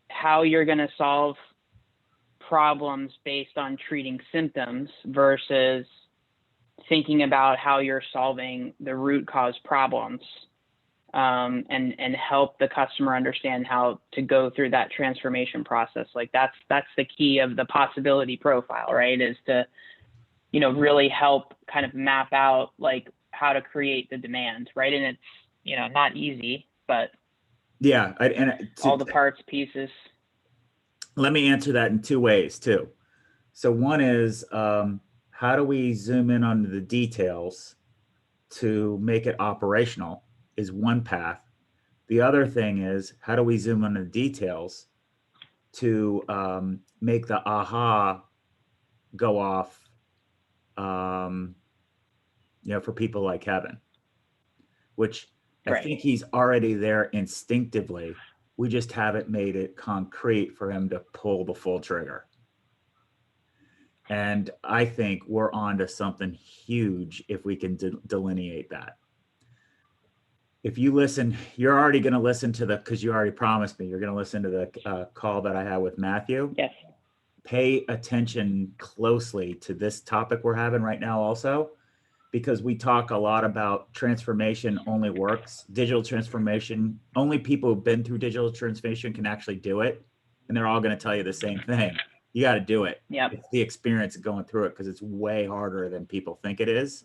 how you're going to solve problems based on treating symptoms versus thinking about how you're solving the root cause problems, and help the customer understand how to go through that transformation process. Like that's the key of the possibility profile, right? Is to, really help kind of map out like how to create the demand, right? And it's, not easy, but Yeah. all the parts, pieces. Let me answer that in two ways too. So one is, how do we zoom in on the details to make it operational is one path. The other thing is, how do we zoom on the details to make the aha go off, for people like Kevin, which I Right. think he's already there instinctively. We just haven't made it concrete for him to pull the full trigger. And I think we're on to something huge if we can delineate that. If you listen, you're already going to listen to because you already promised me, you're going to listen to the call that I had with Matthew. Yes. Pay attention closely to this topic we're having right now also, because we talk a lot about transformation only works. Digital transformation, only people who've been through digital transformation can actually do it. And they're all going to tell you the same thing. You got to do it. Yep. It's the experience of going through it, because it's way harder than people think it is.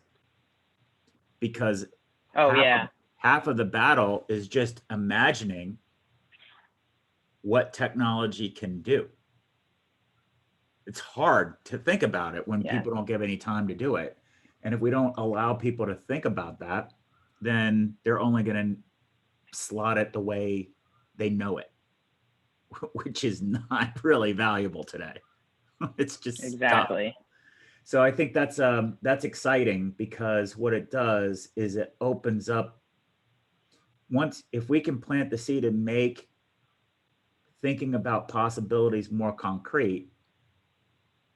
Because half of the battle is just imagining what technology can do. It's hard to think about it when people don't give any time to do it. And if we don't allow people to think about that, then they're only going to slot it the way they know it, which is not really valuable today. It's just exactly stuff. So I think that's exciting, because what it does is it opens up, if we can plant the seed and make thinking about possibilities more concrete,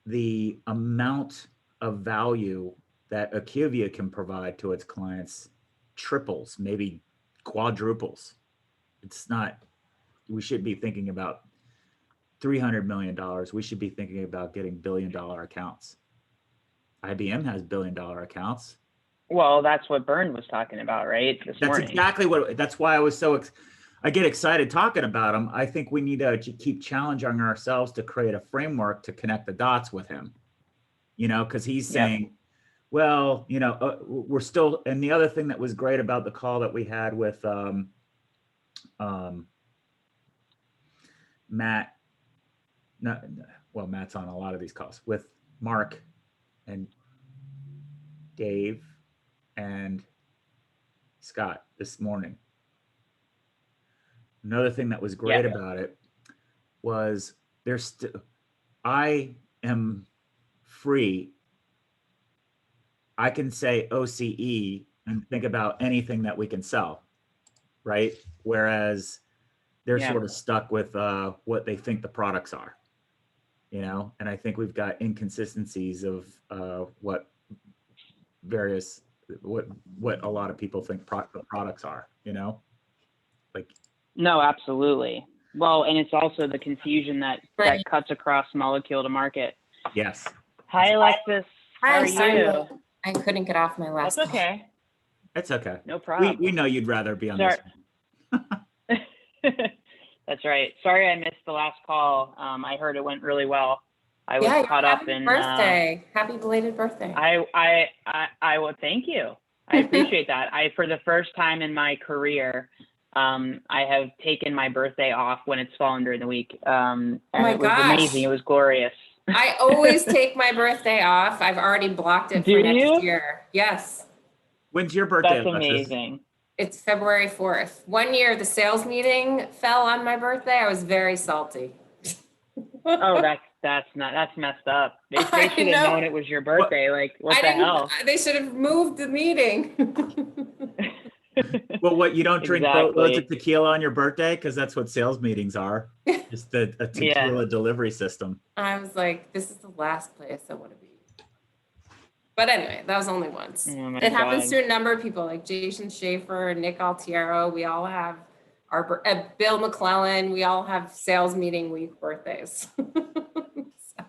the amount of value that IQVIA can provide to its clients triples, maybe quadruples. It's not, we should be thinking about $300 million. We should be thinking about getting billion-dollar accounts. IBM has billion-dollar accounts. Well, that's what Byrne was talking about, right? This morning. Exactly that's why I was I get excited talking about him. I think we need to keep challenging ourselves to create a framework to connect the dots with him, because he's saying, well, we're still, and the other thing that was great about the call that we had with Matt, Matt's on a lot of these calls, with Mark and Dave and Scott this morning. Another thing that was great about it was I am free. I can say OCE and think about anything that we can sell, right? Whereas they're sort of stuck with what they think the products are, and I think we've got inconsistencies of what a lot of people think the products are, like. No, absolutely. Well, and it's also the confusion that cuts across molecule to market. Yes. Hi, Alexis. How are you? I couldn't get off my last. That's okay. It's okay. No problem. We know you'd rather be on this one. That's right. Sorry I missed the last call. I heard it went really well. I was caught up in birthday. Happy belated birthday. I will thank you. I appreciate that. For the first time in my career, I have taken my birthday off when it's fallen during the week. And it was amazing. It was glorious. I always take my birthday off. I've already blocked it for next year. Yes. When's your birthday? That's amazing. It's February 4th. One year, the sales meeting fell on my birthday. I was very salty. Oh, that's messed up. They should have known it was your birthday. What the hell? They should have moved the meeting. Well, you don't drink boatloads of tequila on your birthday? Because that's what sales meetings are. Just a tequila delivery system. I was like, this is the last place I want to be. But anyway, that was only once. It happens to a number of people, like Jason Schaefer and Nick Altiero. We all have Bill McClellan, we all have sales meeting week birthdays. So,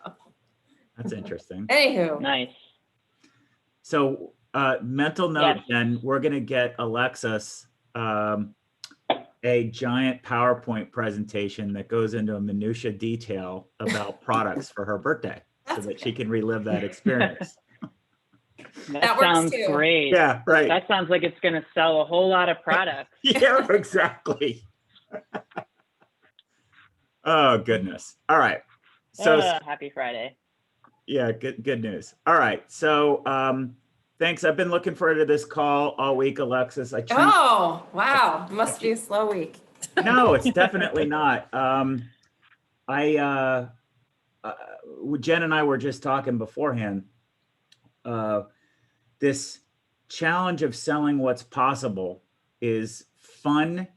That's interesting. anywho, Nice. So mental note, then we're going to get Alexis a giant PowerPoint presentation that goes into a minutia detail about products for her birthday so that she can relive that experience. That works sounds too. great. Yeah, right. That sounds like it's going to sell a whole lot of products. Yeah, exactly. Oh, goodness. All right. So Happy Friday. yeah, good news. All right. So thanks. I've been looking forward to this call all week, Alexis. Oh, wow. Must be a slow week. No, it's definitely not. Jen and I were just talking beforehand. This challenge of selling what's possible is fun,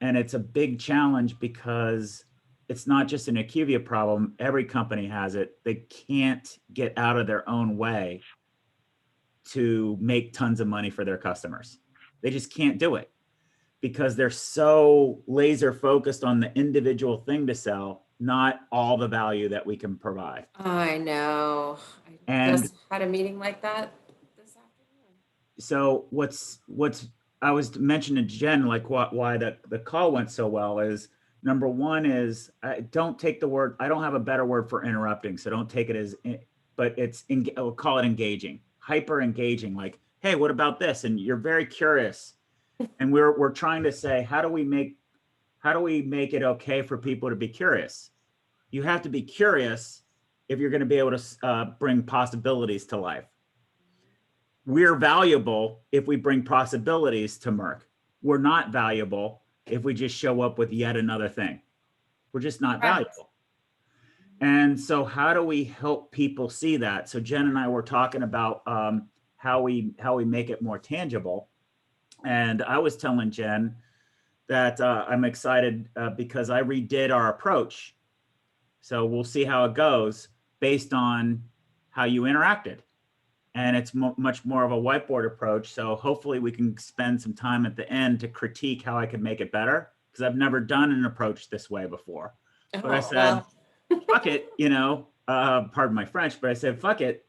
and it's a big challenge because it's not just an IQVIA problem. Every company has it. They can't get out of their own way to make tons of money for their customers. They just can't do it because they're so laser focused on the individual thing to sell, not all the value that we can provide. I know. I just had a meeting like that this afternoon. So I was mentioning to Jen, like why the call went so well is, number one is don't take the word, I don't have a better word for interrupting. So don't take it as, but we'll call it engaging, hyper engaging. Like, hey, what about this? And you're very curious. And we're trying to say, how do we make it okay for people to be curious? You have to be curious if you're going to be able to bring possibilities to life. We're valuable if we bring possibilities to Merck. We're not valuable if we just show up with yet another thing. We're just not valuable. And so how do we help people see that? So Jen and I were talking about how we make it more tangible. And I was telling Jen that I'm excited because I redid our approach. So we'll see how it goes based on how you interacted. And it's much more of a whiteboard approach. So hopefully we can spend some time at the end to critique how I can make it better, because I've never done an approach this way before. But I said, fuck it, pardon my French, but I said, fuck it.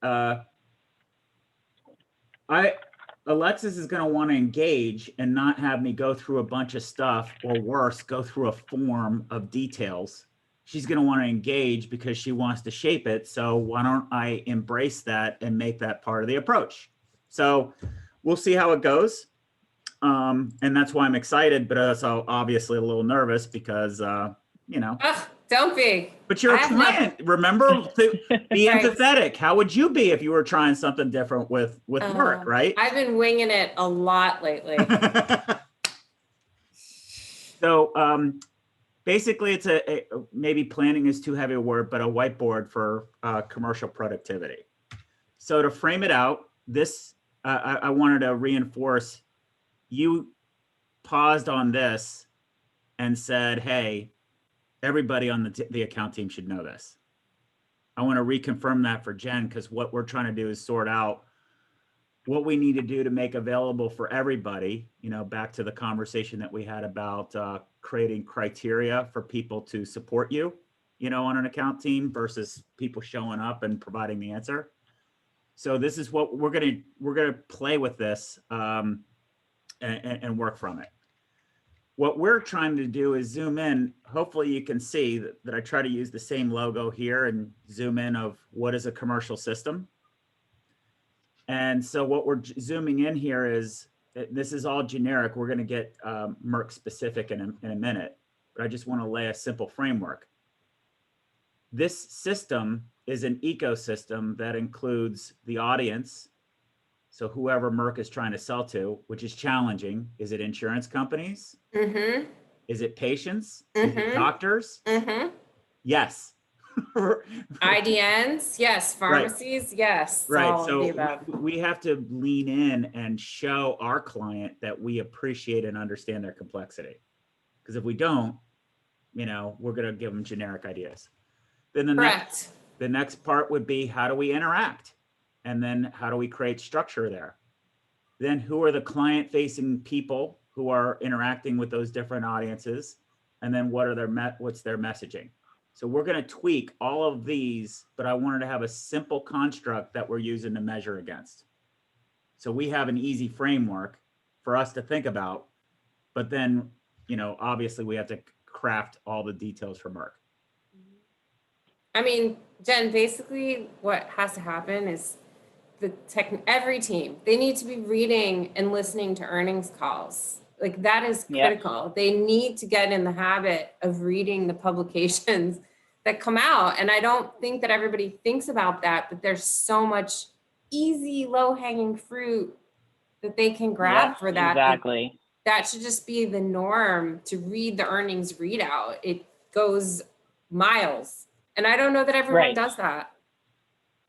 Alexis is going to want to engage and not have me go through a bunch of stuff, or worse, go through a form of details. She's going to want to engage because she wants to shape it. So why don't I embrace that and make that part of the approach? So we'll see how it goes. And that's why I'm excited, but also obviously a little nervous because, don't be. But you're a client. Remember to be Right. empathetic. How would you be if you were trying something different with Merck, right? I've been winging it a lot lately. So basically, it's maybe planning is too heavy a word, but a whiteboard for commercial productivity. So to frame it out, I wanted to reinforce. You paused on this and said, "Hey, everybody on the account team should know this." I want to reconfirm that for Jen, because what we're trying to do is sort out what we need to do to make available for everybody, back to the conversation that we had about creating criteria for people to support you, on an account team versus people showing up and providing the answer. So this is what we're going to play with this and work from it. What we're trying to do is zoom in. Hopefully you can see that I try to use the same logo here and zoom in of what is a commercial system. And so what we're zooming in here is, this is all generic. We're going to get Merck specific in a minute, but I just want to lay a simple framework. This system is an ecosystem that includes the audience. So whoever Merck is trying to sell to, which is challenging. Is it insurance companies? Mm-hmm. Is it patients? Mm-hmm. Is it doctors? Mm-hmm. Yes. IDNs, yes. Pharmacies, right. Yes. Right. So we have to lean in and show our client that we appreciate and understand their complexity. Because if we don't, we're going to give them generic ideas. Then the next part would be, how do we interact? And then how do we create structure there? Then who are the client-facing people who are interacting with those different audiences, and then what are their what's their messaging. So we're going to tweak all of these, but I wanted to have a simple construct that we're using to measure against. So we have an easy framework for us to think about, but then, you know, obviously we have to craft all the details for Merck. I mean, Jen, basically what has to happen is every team, they need to be reading and listening to earnings calls. Like that is critical. Yep. They need to get in the habit of reading the publications that come out. And I don't think that everybody thinks about that, but there's so much easy, low-hanging fruit that they can grab for that. Exactly. That should just be the norm, to read the earnings readout. It goes miles. And I don't know that everyone does that.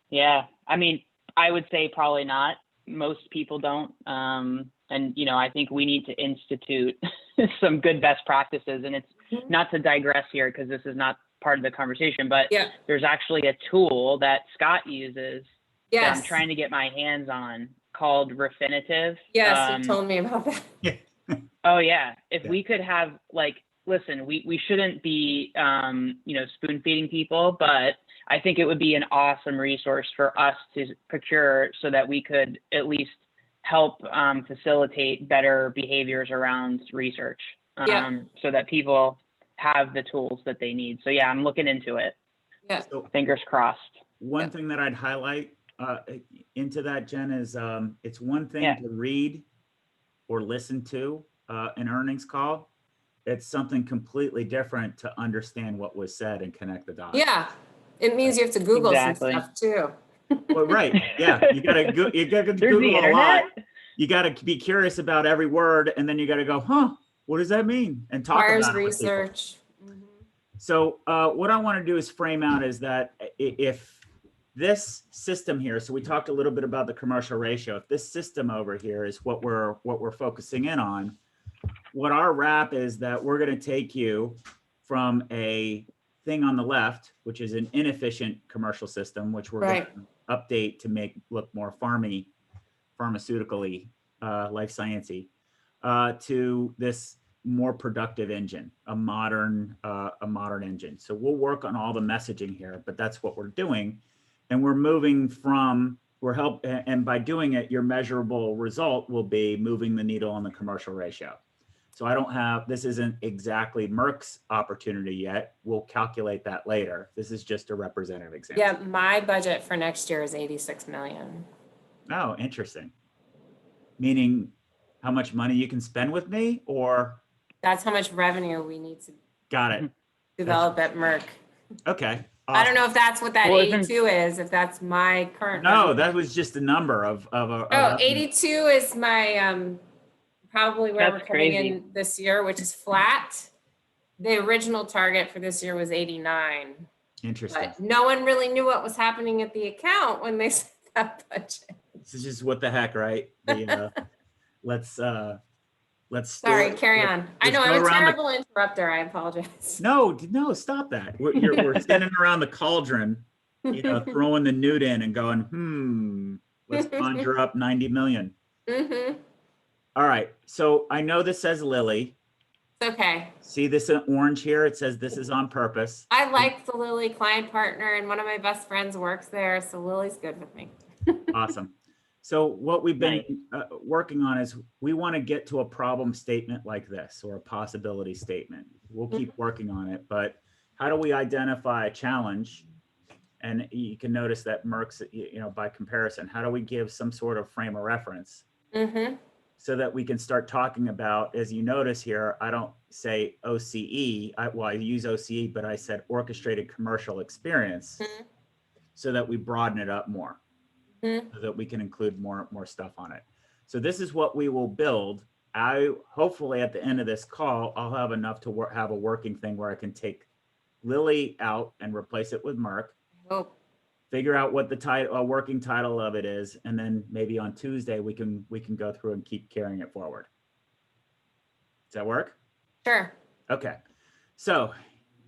Yeah. I mean, I would say probably not. Most people don't. And, you know, I think we need to institute some good best practices. And it's not to digress here because this is not part of the conversation, but there's actually a tool that Scott uses that I'm trying to get my hands on called Refinitiv. Yes, you told me about that. Oh, yeah. If we could have, like, listen, we shouldn't be, you know, spoon feeding people, but I think it would be an awesome resource for us to procure so that we could at least help facilitate better behaviors around research, so that people have the tools that they need. So yeah, I'm looking into it. Yeah. So fingers crossed. One thing that I'd highlight into that, Jen, is it's one thing to read or listen to an earnings call. It's something completely different to understand what was said and connect the dots. Yeah, it means you have to Google some stuff too. Well, right. Yeah, you gotta Google a lot. You gotta be curious about every word, and then you gotta go, huh? What does that mean? And talk about research. So what I want to do is frame out is that if this system here, so we talked a little bit about the commercial ratio. If this system over here is what we're focusing in on, what our wrap is that we're going to take you from a thing on the left, which is an inefficient commercial system, which we're going to update to make look more pharmaceutically, life sciencey, to this more productive engine, a modern engine. So we'll work on all the messaging here, but that's what we're doing. And we're moving from, and by doing it, your measurable result will be moving the needle on the commercial ratio. So this isn't exactly Merck's opportunity yet. We'll calculate that later. This is just a representative example. Yeah, my budget for next year is 86 million. Oh, interesting. Meaning how much money you can spend with me, or? That's how much revenue we need to develop at Merck. Okay. Awesome. I don't know if that's what that 82 is, if that's my current. No, budget. That was just a number of 82 is my, probably where we're coming in this year, which is flat. The original target for this year was 89. Interesting. But no one really knew what was happening at the account when they set that budget. This is just what the heck, right? Let's sorry, carry on. I know I'm a terrible interrupter. I apologize. No, stop that. We're standing around the cauldron, throwing the newt in and going, let's conjure up 90 million. All right. So I know this says Lilly. It's okay. See this in orange here? It says this is on purpose. I like the Lilly client partner, and one of my best friends works there, so Lily's good with me. Awesome. So what we've been working on is we want to get to a problem statement like this, or a possibility statement. We'll keep working on it, but how do we identify a challenge? And you can notice that Merck's, by comparison, how do we give some sort of frame of reference so that we can start talking about, as you notice here, I don't say OCE, I use OCE, but I said orchestrated commercial experience so that we broaden it up more. So that we can include more stuff on it. So this is what we will build. Hopefully at the end of this call, I'll have enough to have a working thing where I can take Lilly out and replace it with Merck. Figure out what the working title of it is, and then maybe on Tuesday we can go through and keep carrying it forward. Does that work? Sure. Okay. So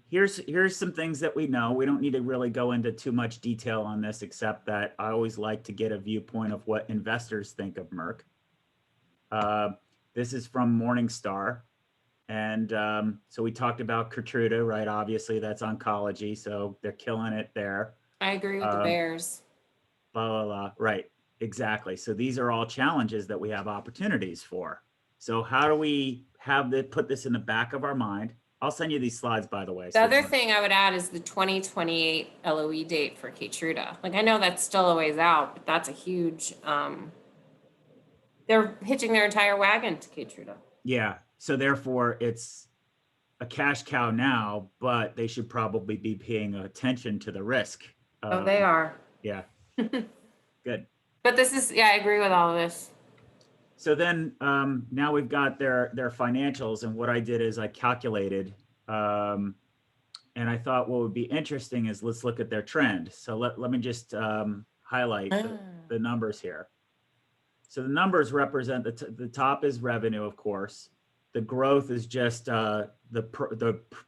here's some things that we know. We don't need to really go into too much detail on this, except that I always like to get a viewpoint of what investors think of Merck. This is from Morningstar. And so we talked about Keytruda, right? Obviously, that's oncology, so they're killing it there. I agree with the Bears. Blah, blah, blah. Right, exactly. So these are all challenges that we have opportunities for. So how do we put this in the back of our mind? I'll send you these slides, by the way. The other thing I would add is the 2028 LOE date for Keytruda. Like, I know that's still a ways out, but that's a huge, they're hitching their entire wagon to Keytruda. Yeah. So therefore, it's a cash cow now, but they should probably be paying attention to the risk. Oh, they are. Yeah. Good. But this is, yeah, I agree with all of this. So then now we've got their financials, and what I did is I calculated, and I thought what would be interesting is let's look at their trend. So let me just highlight the numbers here. So the numbers represent the top is revenue, of course. The growth is just the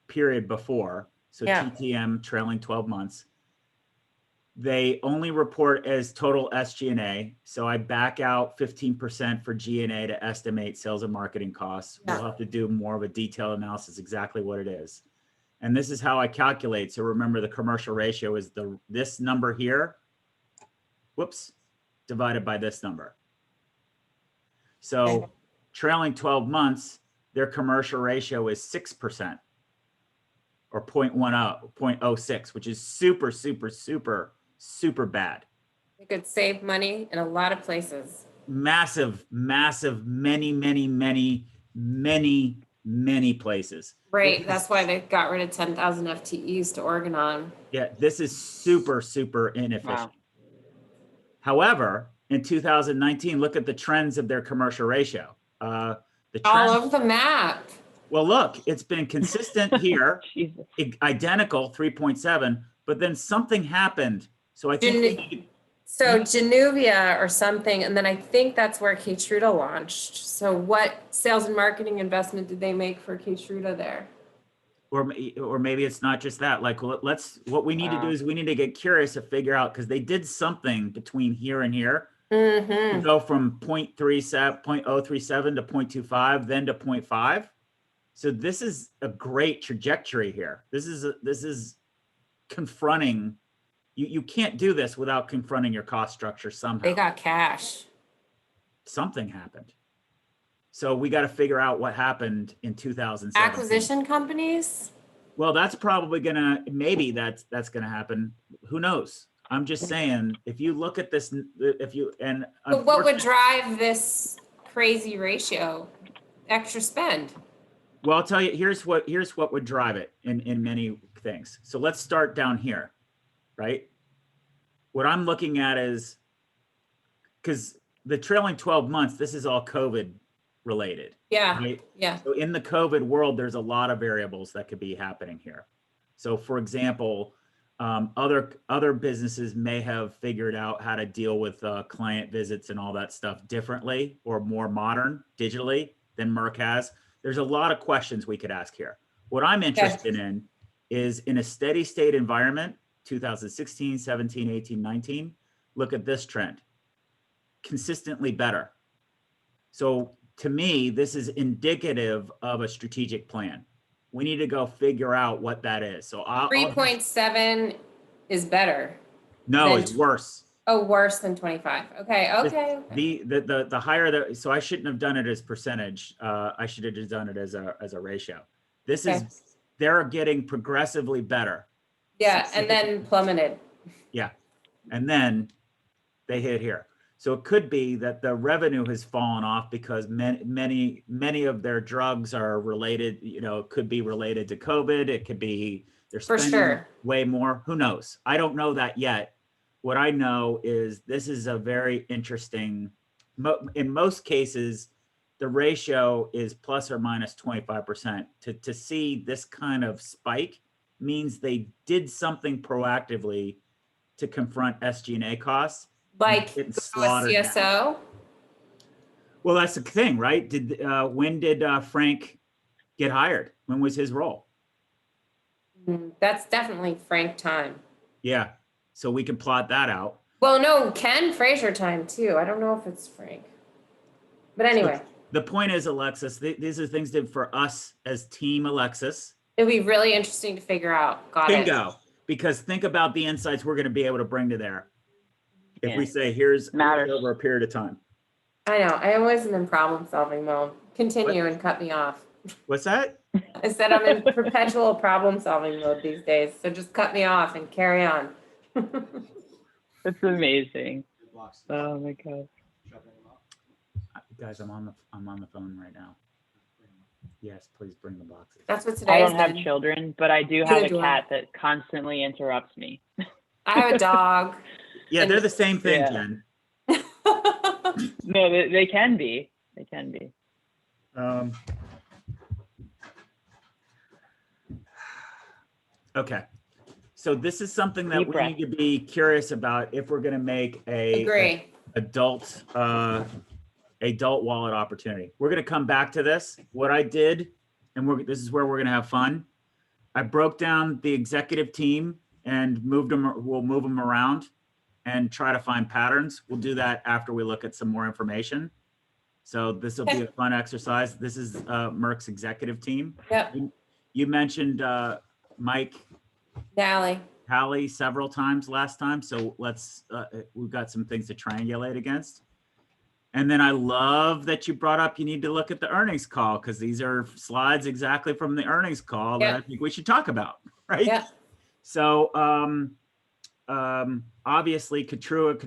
period before. So Yeah. TTM, trailing 12 months. They only report as total SG&A. So I back out 15% for G&A to estimate sales and marketing costs. Yeah. We'll have to do more of a detailed analysis exactly what it is. And this is how I calculate. So remember, the commercial ratio is this number here, whoops, divided by this number. So trailing 12 months, their commercial ratio is 6% or 0.06, which is super, super, super, super bad. They could save money in a lot of places. Massive, massive, many, many, many, many, many places. Right. That's why they got rid of 10,000 FTEs to Organon. Yeah, this is super, super inefficient. Wow. However, in 2019, look at the trends of their commercial ratio. The trend, All over the map. well, look, it's been consistent here, Jesus. identical 3.7, but then something happened. So I think So Januvia or something, and then I think that's where Keytruda launched. So what sales and marketing investment did they make for Keytruda there? or maybe it's not just that. Like, what we need to do is we need to get curious to figure out, because they did something between here and here. To go from 0.37 to 0.25, then to 0.5. So this is a great trajectory here. This is confronting. You can't do this without confronting your cost structure somehow. They got cash. Something happened. So we got to figure out what happened in 2017. Acquisition companies? Well, that's probably maybe that's gonna happen. Who knows? I'm just saying, if you look at this, But what would drive this crazy ratio? Extra spend. Well, I'll tell you, here's what would drive it in many things. So let's start down here, right? What I'm looking at is, because the trailing 12 months, this is all COVID related. Yeah. Right? Yeah. So in the COVID world, there's a lot of variables that could be happening here. So for example, other businesses may have figured out how to deal with client visits and all that stuff differently or more modern digitally than Merck has. There's a lot of questions we could ask here. What I'm interested in is, in a steady state environment, 2016, 17, 18, 19, look at this trend. Consistently better. So to me, this is indicative of a strategic plan. We need to go figure out what that is. So 3.7 is better. No, it's worse. Oh, worse than 25. Okay. The higher so I shouldn't have done it as percentage. I should have just done it as a ratio. This is, they're getting progressively better. Yeah, and then plummeted. Yeah, and then they hit here. So it could be that the revenue has fallen off because many of their drugs are related. It could be related to COVID. It could be they're spending way more. Who knows? I don't know that yet. What I know is this is a very interesting. In most cases, the ratio is plus or minus 25%. To see this kind of spike means they did something proactively to confront SG&A costs. Like a CSO? Down. Well, that's the thing, right? When did Frank get hired? When was his role? That's definitely Frank time. Yeah, so we can plot that out. Well, no, Ken Frazier time too. I don't know if it's Frank, but anyway. The point is, Alexis, these are things that for us as Team Alexis. It'd be really interesting to figure out. Got it. Bingo. Because think about the insights we're going to be able to bring to there. If we Yeah. say, here's Matters. over a period of time. I know. I always am in problem solving mode. Continue and cut me off. What's that? I said I'm in perpetual problem solving mode these days. So just cut me off and carry on. That's amazing. Oh my God. Guys, I'm on the phone right now. Yes, please bring the boxes. That's what today I is. don't have children, but I do have a Neither do I. cat that constantly interrupts me. I have a dog. Yeah, they're the same thing, Yeah. Jen. No, they can be. They can be. Okay. So this is something that Deep we breath. need to be curious about if we're going to make a Agree. adult wallet opportunity. We're going to come back to this. What I did, and this is where we're going to have fun. I broke down the executive team and moved them. We'll move them around and try to find patterns. We'll do that after we look at some more information. So this will be a fun exercise. This is Merck's executive team. Yep. You mentioned Mike Dally. several times last time. So let's, we've got some things to triangulate against. And then I love that you brought up, you need to look at the earnings call, because these are slides exactly from the earnings call that I think we should talk about, right? Yeah. So obviously Keytruda,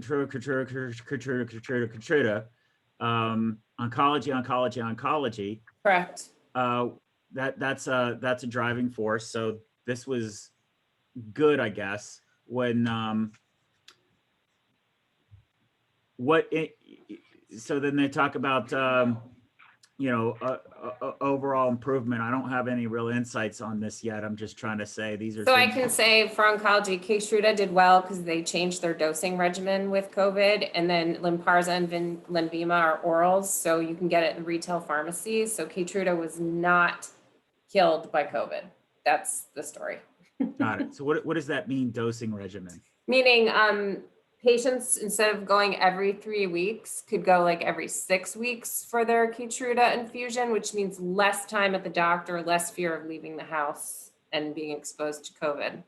oncology. Correct. That's a driving force. So this was good, I guess, when so then they talk about overall improvement. I don't have any real insights on this yet. I'm just trying to say these are So I can say for oncology, Keytruda did well because they changed their dosing regimen with COVID, and then Lynparza and Lenvima are orals, so you can get it in retail pharmacies. So Keytruda was not killed by COVID. That's the story. Got it. So what does that mean, dosing regimen? Meaning patients, instead of going every 3 weeks, could go like every 6 weeks for their Keytruda infusion, which means less time at the doctor, less fear of leaving the house and being exposed to COVID.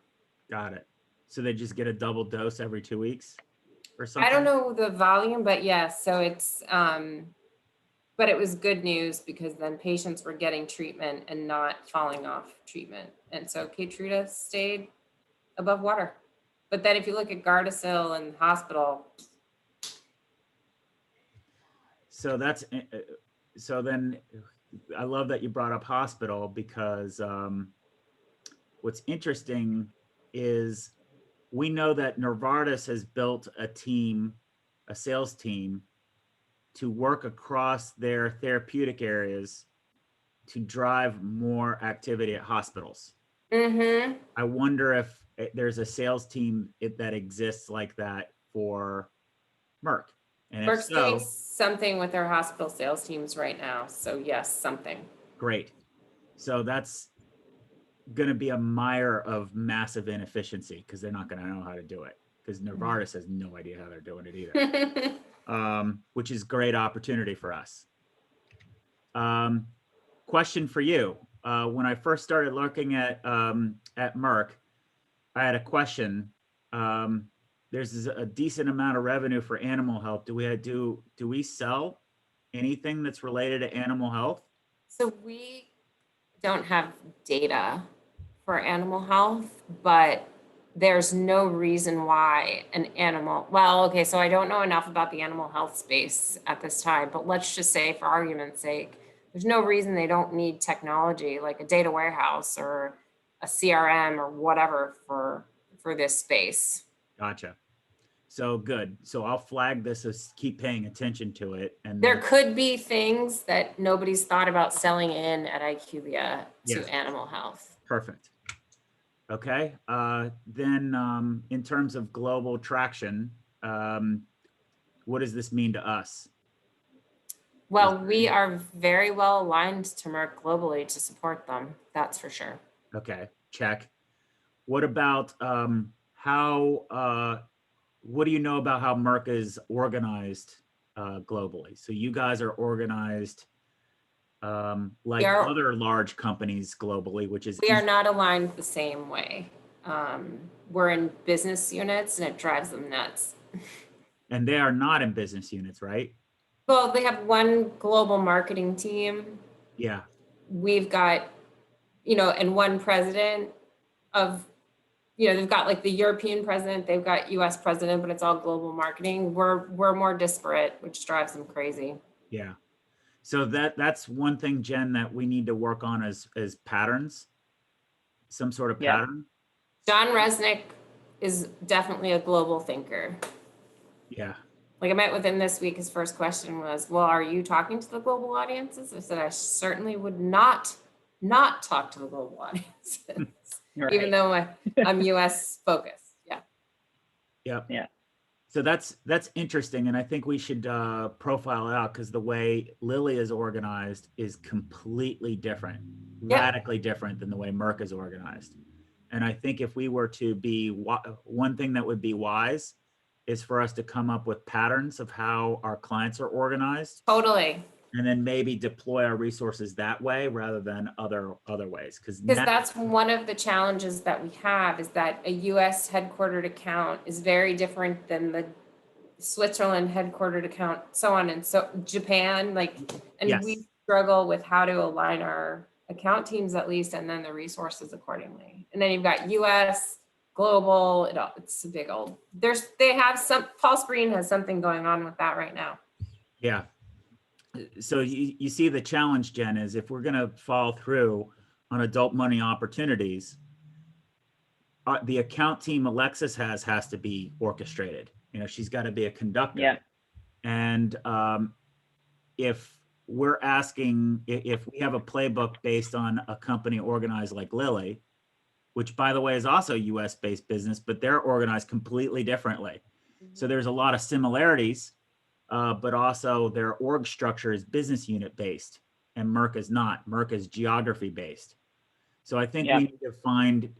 Got it. So they just get a double dose every 2 weeks or something? I don't know the volume, but yes. So it's, but it was good news because then patients were getting treatment and not falling off treatment. And so Keytruda stayed above water. But then if you look at Gardasil and hospital. So that's, so then I love that you brought up hospital, because what's interesting is we know that Novartis has built a sales team to work across their therapeutic areas to drive more activity at hospitals. Mm-hmm. I wonder if there's a sales team that exists like that for Merck. And Merck's if so, doing something with their hospital sales teams right now. So yes, something. Great. So that's going to be a mire of massive inefficiency, because they're not going to know how to do it, because Novartis has no idea how they're doing it either. Which is great opportunity for us. Question for you. When I first started looking at Merck, I had a question. There's a decent amount of revenue for animal health. Do we sell anything that's related to animal health? So we don't have data for animal health, but there's no reason why so I don't know enough about the animal health space at this time, but let's just say for argument's sake, there's no reason they don't need technology like a data warehouse or a CRM or whatever for this space. Gotcha. So good. So I'll flag this as keep paying attention to it. And there could be things that nobody's thought about selling in at IQVIA to animal health. Perfect. Okay. Then in terms of global traction, what does this mean to us? Well, we are very well aligned to Merck globally to support them. That's for sure. Okay, check. What about what do you know about how Merck is organized globally? So you guys are organized like are- other large companies globally, which is We are not aligned the same way. We're in business units and it drives them nuts. and they are not in business units, right? Well, they have one global marketing team. Yeah. We've got, and one president of, they've got like the European president, they've got US president, but it's all global marketing. We're more disparate, which drives them crazy. Yeah. So that's one thing, Jen, that we need to work on as patterns, some sort of Yeah. pattern. John Resnick is definitely a global thinker. Yeah. Like I met with him this week, his first question was, well, are you talking to the global audiences? I said, I certainly would not talk to the global audiences, Right. even though I'm US focused. Yeah. Yep. Yeah. So that's interesting. And I think we should profile it out, because the way Lilly is organized is completely different, radically different than the way Merck is organized. And I think if we were to be, one thing that would be wise is for us to come up with patterns of how our clients are organized. Totally. And then maybe deploy our resources that way rather than other ways. Because that's one of the challenges that we have, is that a US headquartered account is very different than the Switzerland headquartered account, so on, and so Japan, and Yes. we struggle with how to align our account teams, at least, and then the resources accordingly. And then you've got US, global, it's a big old, Paul Spreen has something going on with that right now. Yeah. So you see the challenge, Jen, is if we're going to follow through on adult money opportunities, the account team Alexis has to be orchestrated. She's got to be a conductor. Yeah. And if we're asking, if we have a playbook based on a company organized like Lilly, which by the way is also US based business, but they're organized completely differently. So there's a lot of similarities, but also their org structure is business unit based, and Merck is not. Merck is geography based. So I think we need to find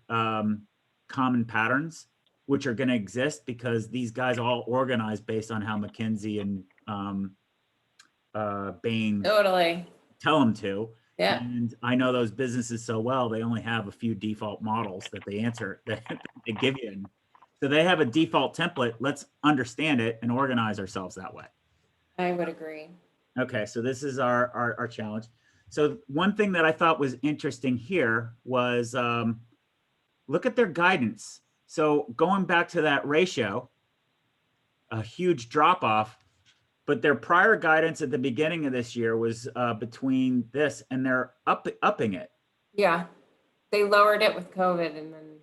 common patterns which are going to exist, because these guys all organize based on how McKinsey and Bain Totally tell them to. Yeah. And I know those businesses so well, they only have a few default models that they answer, that they give you. So they have a default template. Let's understand it and organize ourselves that way. I would agree. Okay, so this is our challenge. So one thing that I thought was interesting here was look at their guidance. So going back to that ratio, a huge drop off, but their prior guidance at the beginning of this year was between this, and they're upping it. Yeah, they lowered it with COVID, and then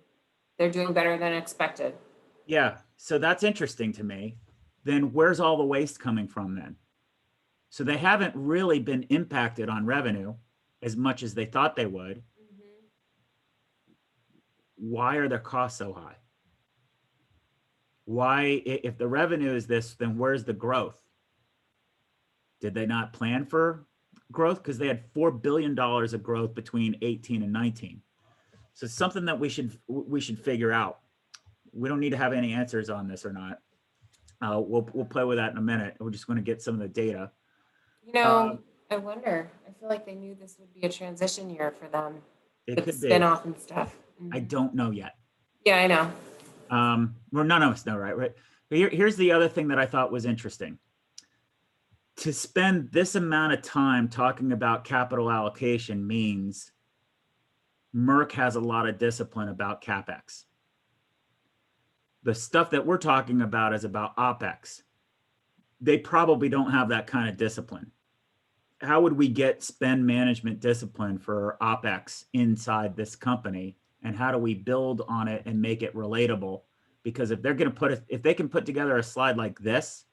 they're doing better than expected. Yeah, so that's interesting to me. Then where's all the waste coming from then? So they haven't really been impacted on revenue as much as they thought they would. Mm-hmm. Why are their costs so high? Why, if the revenue is this, then where's the growth? Did they not plan for growth? Because they had $4 billion of growth between 18 and 19. So it's something that we should figure out. We don't need to have any answers on this or not. We'll play with that in a minute. We're just going to get some of the data. I wonder. I feel like they knew this would be a transition year for them. It with could be. Spin-off and stuff. I don't know yet. Yeah, I know. Well, none of us know, right? But here's the other thing that I thought was interesting. To spend this amount of time talking about capital allocation means Merck has a lot of discipline about CapEx. The stuff that we're talking about is about OpEx. They probably don't have that kind of discipline. How would we get spend management discipline for OpEx inside this company? And how do we build on it and make it relatable? Because if they're going to if they can put together a slide like this,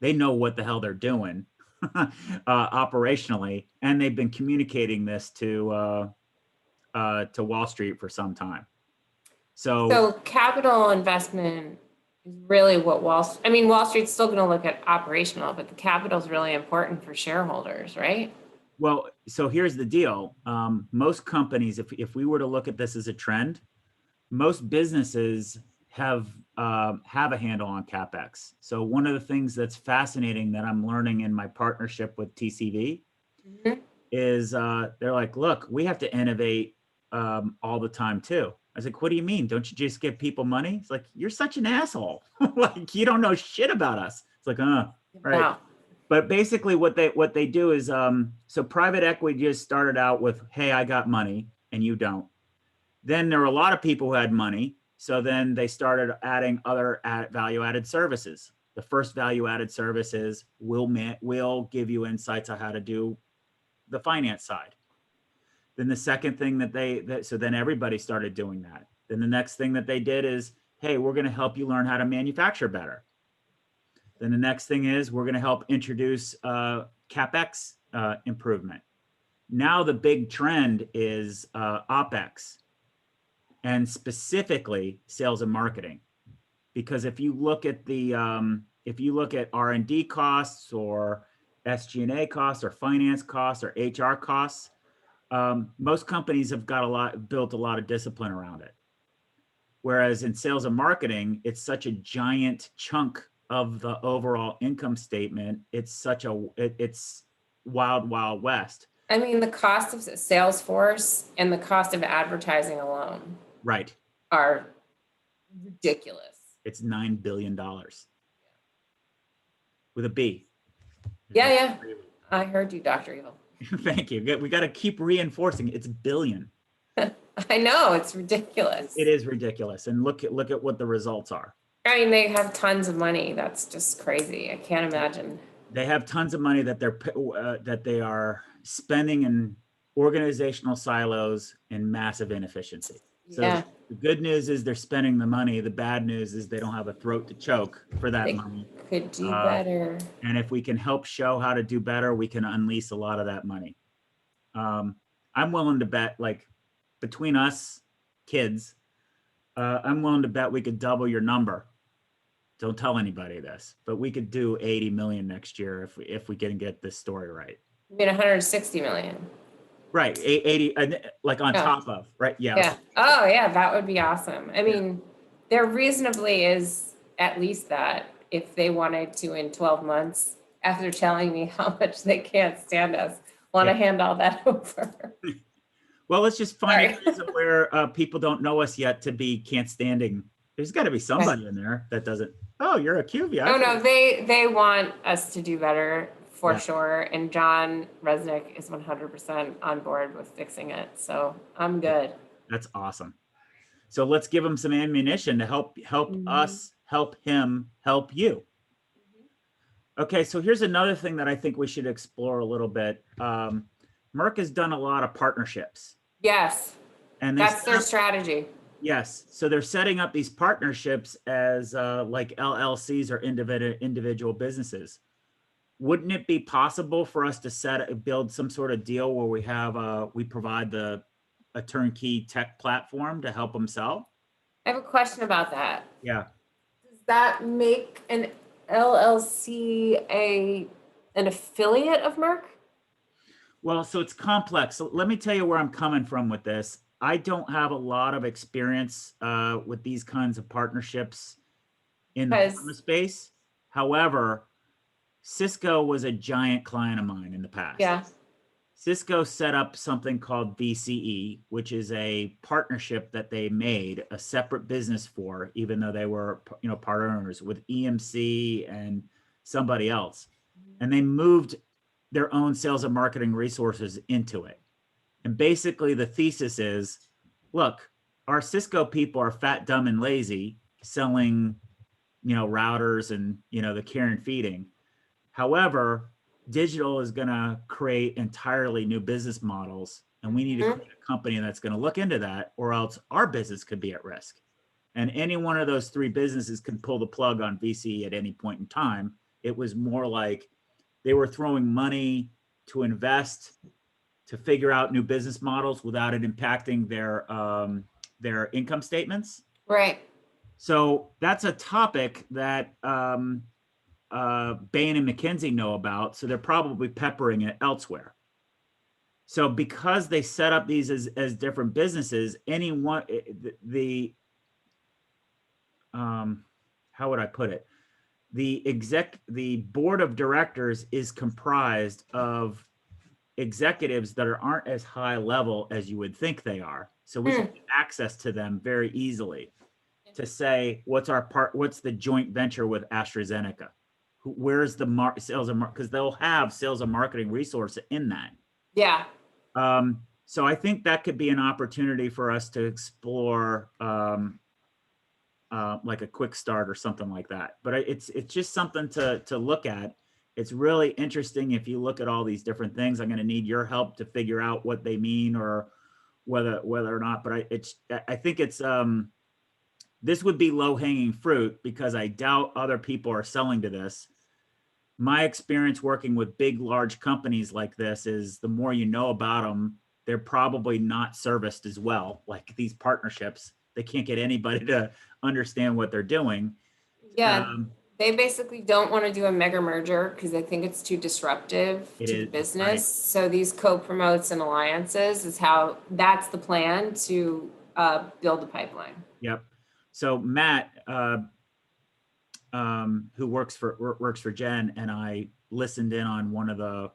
they know what the hell they're doing operationally, and they've been communicating this to Wall Street for some time. So capital investment is really what Wall Street's still going to look at operational, but the capital is really important for shareholders, right? Well, so here's the deal. Most companies, if we were to look at this as a trend, most businesses have a handle on CapEx. So one of the things that's fascinating that I'm learning in my partnership with TCV is they're like, look, we have to innovate all the time too. I was like, what do you mean? Don't you just give people money? It's like, you're such an asshole. Like, you don't know shit about us. It's like, right. Wow. But basically what they do is, so private equity just started out with, hey, I got money and you don't. Then there were a lot of people who had money. So then they started adding other value-added services. The first value-added service is we'll give you insights on how to do the finance side. Then the second thing so then everybody started doing that. Then the next thing that they did is, hey, we're going to help you learn how to manufacture better. Then the next thing is we're going to help introduce CapEx improvement. Now the big trend is OpEx, and specifically sales and marketing. Because if you look at R&D costs or SG&A costs or finance costs or HR costs, most companies have built a lot of discipline around it. Whereas in sales and marketing, it's such a giant chunk of the overall income statement. It's wild, wild west. I mean, the cost of Salesforce and the cost of advertising alone, right, are ridiculous. It's $9 billion with a B. Yeah. I heard you, Dr. Evil. Thank you. We got to keep reinforcing it's billion. I know, it's ridiculous. It is ridiculous. And look at what the results are. I mean, they have tons of money. That's just crazy. I can't imagine. They have tons of money that they are spending in organizational silos and massive inefficiency. So Yeah. the good news is they're spending the money. The bad news is they don't have a throat to choke for that money. Could do better. And if we can help show how to do better, we can unleash a lot of that money. I'm willing to bet, like, between us kids, I'm willing to bet we could double your number. Don't tell anybody this, but we could do 80 million next year if we can get this story right. I mean, 160 million. Right, 80, like on top of, right? Yeah. Oh, yeah, that would be awesome. I mean, there reasonably is at least that if they wanted to in 12 months, after telling me how much they can't stand us, want to hand all that over. Well, let's just find a reason where people don't know us yet to be can't standing. There's got to be somebody in there that doesn't. Oh, you're a QV. Oh no, they want us to do better for sure. And John Resnick is 100% on board with fixing it. So I'm good. That's awesome. So let's give him some ammunition to help us, help him, help you. Okay, so here's another thing that I think we should explore a little bit. Merck has done a lot of partnerships. Yes, and that's their strategy. Yes, so they're setting up these partnerships as like LLCs or individual businesses. Wouldn't it be possible for us to build some sort of deal where we provide a turnkey tech platform to help them sell? I have a question about that. Yeah. Does that make an LLC an affiliate of Merck? Well, so it's complex. So let me tell you where I'm coming from with this. I don't have a lot of experience with these kinds of partnerships in the pharma space. However, Cisco was a giant client of mine in the past. Yeah. Cisco set up something called VCE, which is a partnership that they made a separate business for, even though they were, part owners with EMC and somebody else. And they moved their own sales and marketing resources into it. And basically the thesis is, look, our Cisco people are fat, dumb, and lazy selling, routers and, the care and feeding. However, digital is going to create entirely new business models, and we need to create a company that's going to look into that, or else our business could be at risk. And any one of those three businesses can pull the plug on VC at any point in time. It was more like they were throwing money to invest to figure out new business models without it impacting their income statements. Right. So that's a topic that Bain and McKinsey know about, so they're probably peppering it elsewhere. So because they set up these as different businesses, how would I put it? The board of directors is comprised of executives that aren't as high level as you would think they are. So we can get access to them very easily to say, what's the joint venture with AstraZeneca? Where's the sales and because they'll have sales and marketing resource in that. Yeah. So I think that could be an opportunity for us to explore like a quick start or something like that. But it's just something to look at. It's really interesting if you look at all these different things. I'm going to need your help to figure out what they mean or whether or not. But I think it's this would be low hanging fruit because I doubt other people are selling to this. My experience working with big, large companies like this is the more you know about them, they're probably not serviced as well. Like these partnerships, they can't get anybody to understand what they're doing. Yeah. They basically don't want to do a mega merger because they think it's too disruptive to the business. Right. So these co-promotes and alliances that's the plan to build a pipeline. Yep. So Matt, who works for Jen, and I listened in on one of the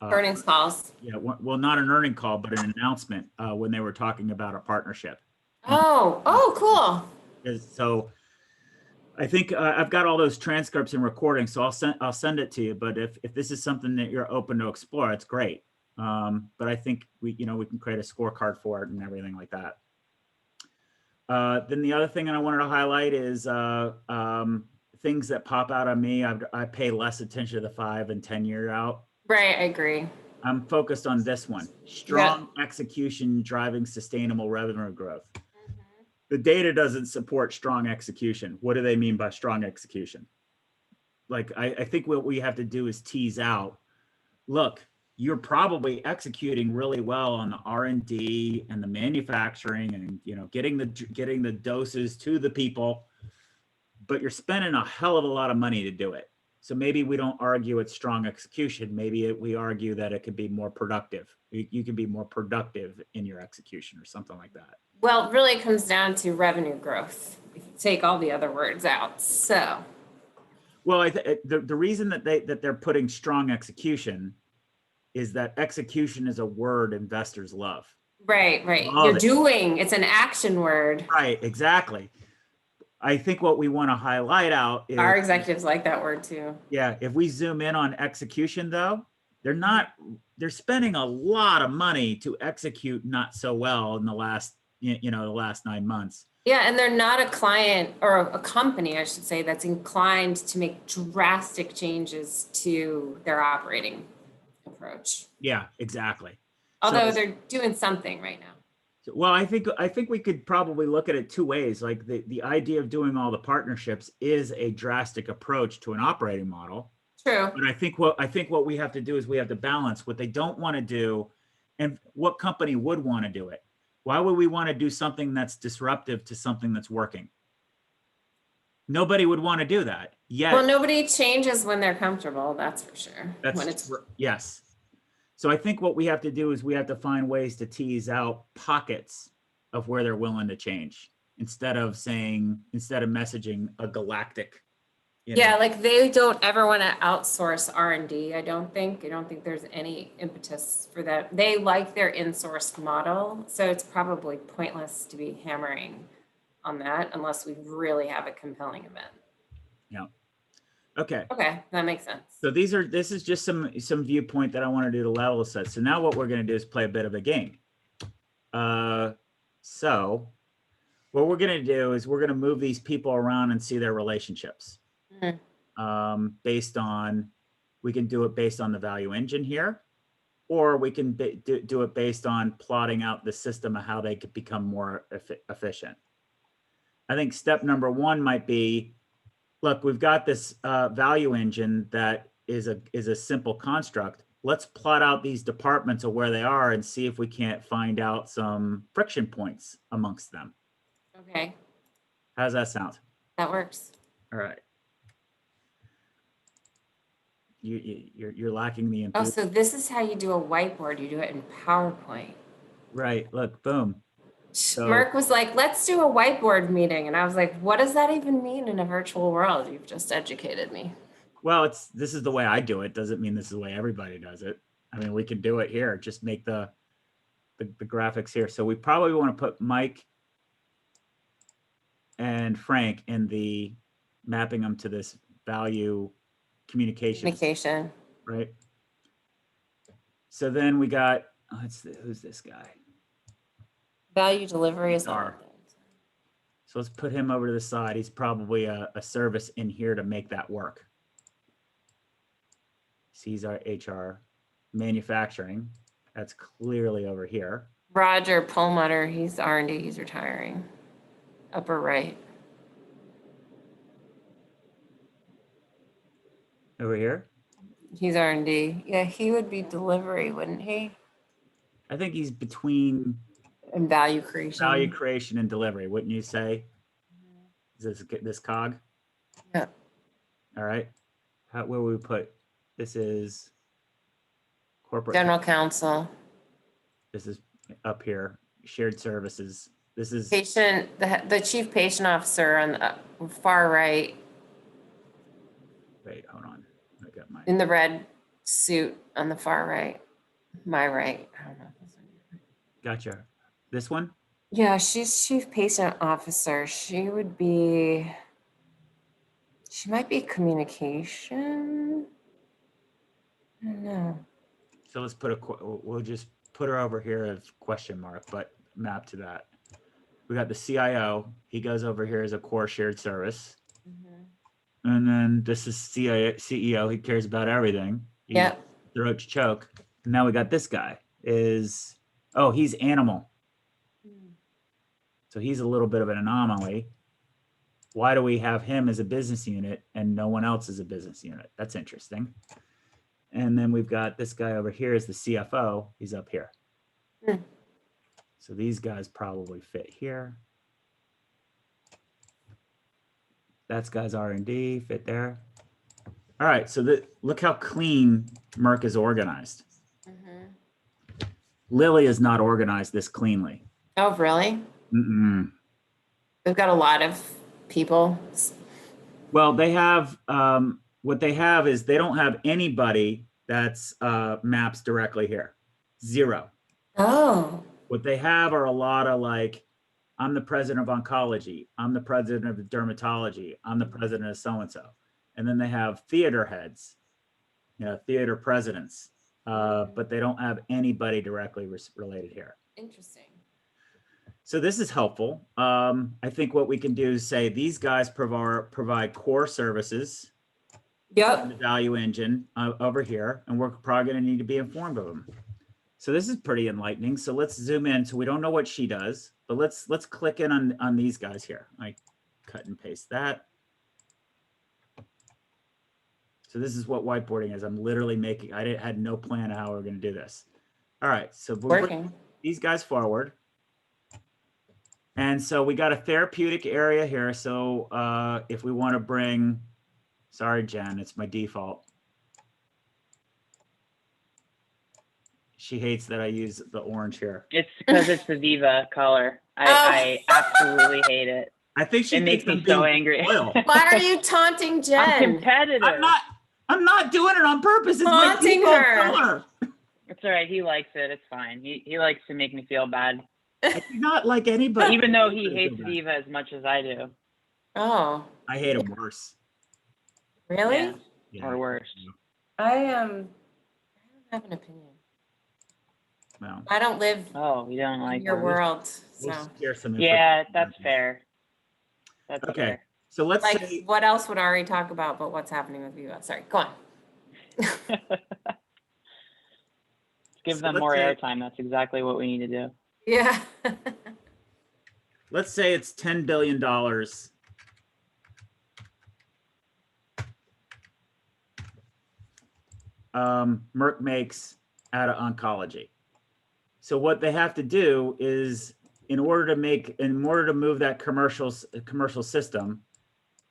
earnings calls. Yeah, well, not an earning call, but an announcement when they were talking about a partnership. Cool. So I think I've got all those transcripts and recordings, so I'll send it to you. But if this is something that you're open to explore, it's great. But I think we can create a scorecard for it and everything like that. Then the other thing I wanted to highlight is things that pop out on me. I pay less attention to the 5 and 10 year out. Right, I agree. I'm focused on this one. Strong execution driving sustainable revenue growth. The data doesn't support strong execution. What do they mean by strong execution? Like, I think what we have to do is tease out, look, you're probably executing really well on the R&D and the manufacturing and, getting the doses to the people, but you're spending a hell of a lot of money to do it. So maybe we don't argue it's strong execution. Maybe we argue that it could be more productive. You can be more productive in your execution or something like that. Well, it really comes down to revenue growth. If you take all the other words out, so. Well, the reason that they're putting strong execution is that execution is a word investors love. Right. It's an action word. Right, exactly. I think what we want to highlight out is our executives like that word too. Yeah. If we zoom in on execution though, they're spending a lot of money to execute not so well in the last 9 months. Yeah. And they're not a client or a company, I should say, that's inclined to make drastic changes to their operating approach. Yeah, exactly. Although they're doing something right now. Well, I think we could probably look at it two ways. Like the idea of doing all the partnerships is a drastic approach to an operating model. True. But I think what we have to do is we have to balance what they don't want to do and what company would want to do it. Why would we want to do something that's disruptive to something that's working? Nobody would want to do that. Yet, well, nobody changes when they're comfortable. That's for sure. Yes. So I think what we have to do is we have to find ways to tease out pockets of where they're willing to change instead of messaging a galactic. Yeah, like they don't ever want to outsource R&D. I don't think there's any impetus for that. They like their in-sourced model, so it's probably pointless to be hammering on that unless we really have a compelling event. Yeah. Okay, that makes sense. So this is just some viewpoint that I want to do to level set. So now what we're going to do is play a bit of a game. So what we're going to do is we're going to move these people around and see their relationships. We can do it based on the value engine here, or we can do it based on plotting out the system of how they could become more efficient. I think step number one might be, look, we've got this value engine that is a simple construct. Let's plot out these departments of where they are and see if we can't find out some friction points amongst them. Okay. How's that sound? That works. All right. You're lacking the enthusiasm. So this is how you do a whiteboard. You do it in PowerPoint. Right. Look, boom. So, Merck was like, let's do a whiteboard meeting. And I was like, what does that even mean in a virtual world? You've just educated me. Well, this is the way I do it. Doesn't mean this is the way everybody does it. I mean, we can do it here. Just make the graphics here. So we probably want to put Mike and Frank in the mapping them to this value communication, right? So then we got, who's this guy? Value delivery is all. So let's put him over to the side. He's probably a service in here to make that work. He's our HR. Manufacturing, that's clearly over here. Roger Perlmutter, he's R&D, he's retiring. Upper right. Over here? He's R&D. Yeah, he would be delivery, wouldn't he? I think he's between And value creation. and delivery, wouldn't you say? Is this cog? Yeah. All right. Where would we put? This is corporate. General counsel. This is up here. Shared services. This is patient, the chief patient officer on the far right. Wait, hold on. I got mine. In the red suit on the far right. My right. I don't know. Gotcha. This one? Yeah, she's chief patient officer. She might be communication. I don't know. So let's we'll just put her over here as question mark, but map to that. We got the CIO. He goes over here as a core shared service. Mm-hmm. And then this is CEO. He cares about everything. Yeah. Throat to choke. And now we got this guy he's animal. So he's a little bit of an anomaly. Why do we have him as a business unit and no one else as a business unit? That's interesting. And then we've got this guy over here is the CFO. He's up here. So these guys probably fit here. That's guy's R&D, fit there. All right, so look how clean Merck is organized. Lilly is not organized this cleanly. Oh, really? Mm-mm. They've got a lot of people. Well, they have, what they have is they don't have anybody that's maps directly here. Zero. Oh. What they have are a lot of like, I'm the president of oncology. I'm the president of dermatology. I'm the president of so-and-so. And then they have theater heads, theater presidents, but they don't have anybody directly related here. Interesting. So this is helpful. I think what we can do is say these guys provide core services. Yep. The value engine over here, and we're probably going to need to be informed of them. So this is pretty enlightening. So let's zoom in. So we don't know what she does, but let's click in on these guys here. I cut and paste that. So this is what whiteboarding is. I'm literally had no plan of how we're going to do this. All right. So we're bringing these guys forward. And so we got a therapeutic area here. So if we want to bring, sorry, Jen, it's my default. She hates that I use the orange here. It's because it's the Viva color. I absolutely hate it. I think it makes me so angry. Why are you taunting Jen? I'm competitive. I'm not doing it on purpose. It's my default color. It's all right. He likes it. It's fine. He likes to make me feel bad. I do not like anybody. Even though he hates Viva as much as I do. Oh. I hate him worse. Really? Yeah. Or worse. I don't have an opinion. No. I don't live you don't like in your world. So. Yeah, that's fair. That's okay. Fair. So let's say, what else would Ari talk about but what's happening with Viva? Sorry, go on. Give them more airtime. That's exactly what we need to do. Yeah. Let's say it's $10 billion. Merck makes out of oncology. So what they have to do is, in order to move that commercial system,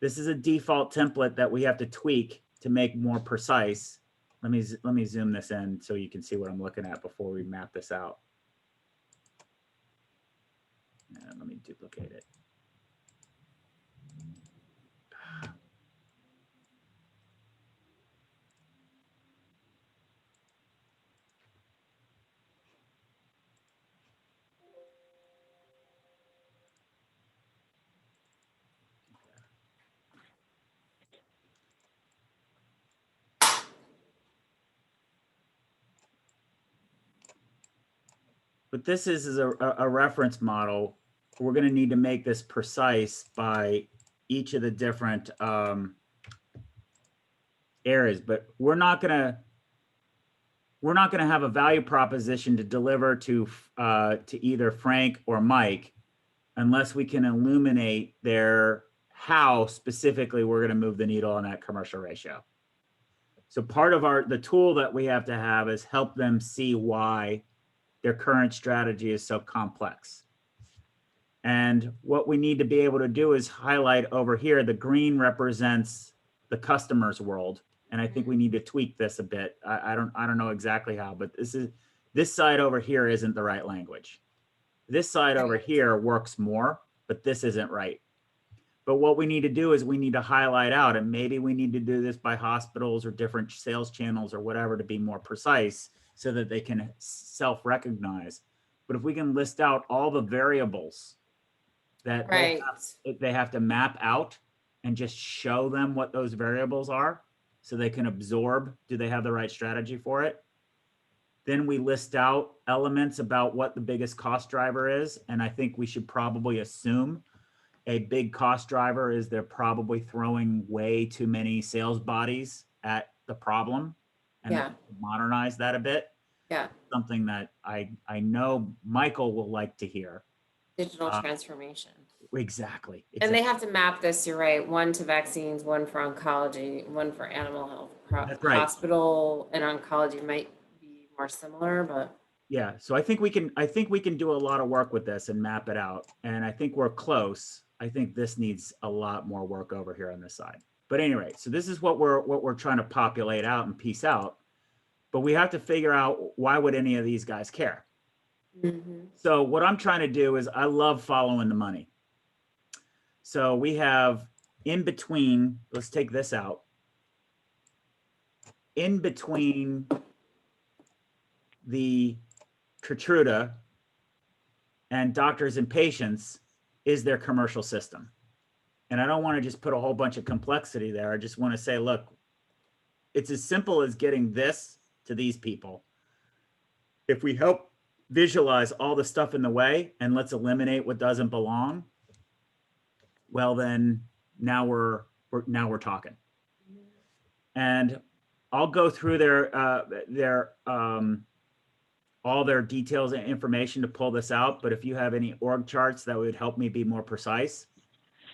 this is a default template that we have to tweak to make more precise. Let me zoom this in so you can see what I'm looking at before we map this out. And let me duplicate it. what this is a reference model. We're going to need to make this precise by each of the different areas, but we're not going to have a value proposition to deliver to either Frank or Mike unless we can illuminate their how specifically we're going to move the needle on that commercial ratio. So part of the tool that we have to have is help them see why their current strategy is so complex. And what we need to be able to do is highlight over here, the green represents the customer's world. And I think we need to tweak this a bit. I don't know exactly how, but this side over here isn't the right language. This side over here works more, but this isn't right. But what we need to do is we need to highlight out, and maybe we need to do this by hospitals or different sales channels or whatever to be more precise so that they can self-recognize. But if we can list out all the variables that they have to map out and just show them what those variables are so they can absorb, do they have the right strategy for it? Then we list out elements about what the biggest cost driver is. And I think we should probably assume a big cost driver is they're probably throwing way too many sales bodies at the problem, and modernize that a bit. Yeah. Something that I know Michael will like to hear. Digital transformation. Exactly. And they have to map this, you're right, one to vaccines, one for oncology, one for animal health. That's right. Hospital and oncology might be more similar, but yeah. So I think we can do a lot of work with this and map it out. And I think we're close. I think this needs a lot more work over here on this side. But anyway, so this is what we're trying to populate out and piece out. But we have to figure out, why would any of these guys care? Mm-hmm. So what I'm trying to do is, I love following the money. So we have in between, let's take this out. In between the Keytruda and doctors and patients is their commercial system. And I don't want to just put a whole bunch of complexity there. I just want to say, look, it's as simple as getting this to these people. If we help visualize all the stuff in the way and let's eliminate what doesn't belong, well, then now we're talking. And I'll go through all their details and information to pull this out. But if you have any org charts, that would help me be more precise.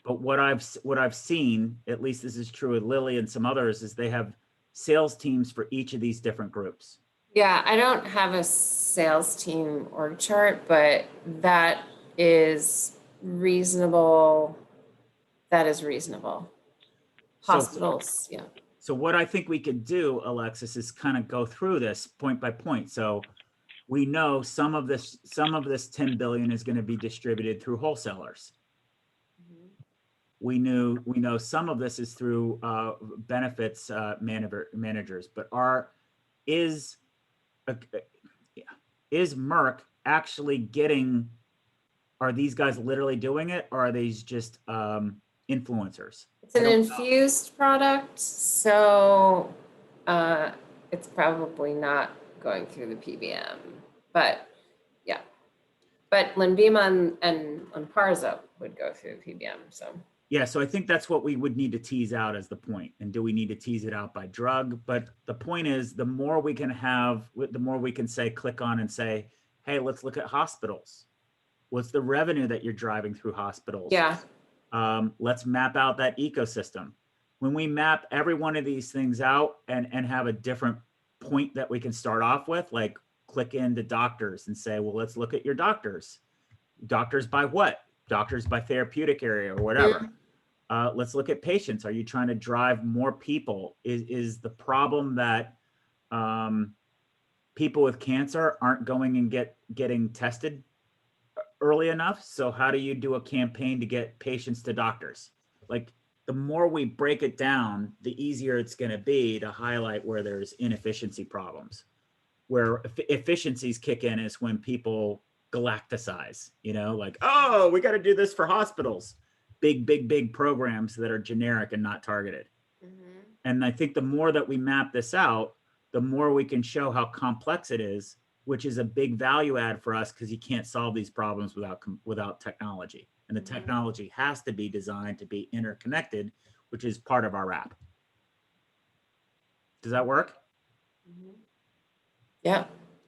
But what I've seen, at least this is true with Lilly and some others, is they have sales teams for each of these different groups. Yeah, I don't have a sales team org chart, but that is reasonable. That is reasonable. Hospitals, yeah. So what I think we could do, Alexis, is kind of go through this point by point. So we know some of this 10 billion is going to be distributed through wholesalers. Mm-hmm. We know some of this is through benefits managers, but is Merck actually getting? Are these guys literally doing it, or are these just influencers? It's an infused product, so it's probably not going through the PBM. But yeah, but Lenvima and Lynparza would go through the PBM. So yeah, so I think that's what we would need to tease out as the point. And do we need to tease it out by drug? But the point is, the more we can have, the more we can say, click on and say, hey, let's look at hospitals. What's the revenue that you're driving through hospitals? Yeah. Let's map out that ecosystem. When we map every one of these things out and have a different point that we can start off with, like click into doctors and say, well, let's look at your doctors. Doctors by what? Doctors by therapeutic area or whatever. Let's look at patients. Are you trying to drive more people? Is the problem that people with cancer aren't going and getting tested early enough? So how do you do a campaign to get patients to doctors? Like, the more we break it down, the easier it's going to be to highlight where there's inefficiency problems. Where efficiencies kick in is when people galacticize, like, oh, we got to do this for hospitals. Big programs that are generic and not targeted. Mm-hmm. And I think the more that we map this out, the more we can show how complex it is which is a big value add for us because you can't solve these problems without technology. And the technology has to be designed to be interconnected, which is part of our wrap. Does that work? Yeah.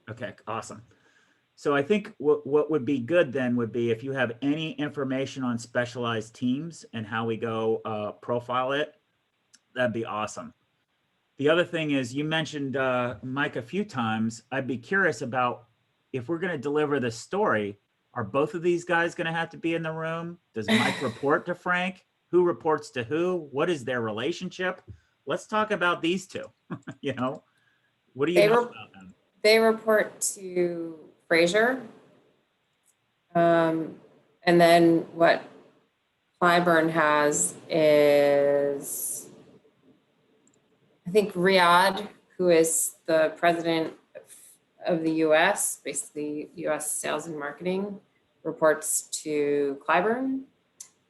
Okay, awesome. So I think what would be good then would be if you have any information on specialized teams and how we go profile it, that'd be awesome. The other thing is you mentioned Mike a few times. I'd be curious about if we're going to deliver the story, are both of these guys going to have to be in the room? Does Mike report to Frank? Who reports to who? What is their relationship? Let's talk about these two. You know, what do you know about them? They report to Fraser. And then what Clyburn has is, I think, Riyadh, who is the president of the US, basically US sales and marketing, reports to Clyburn.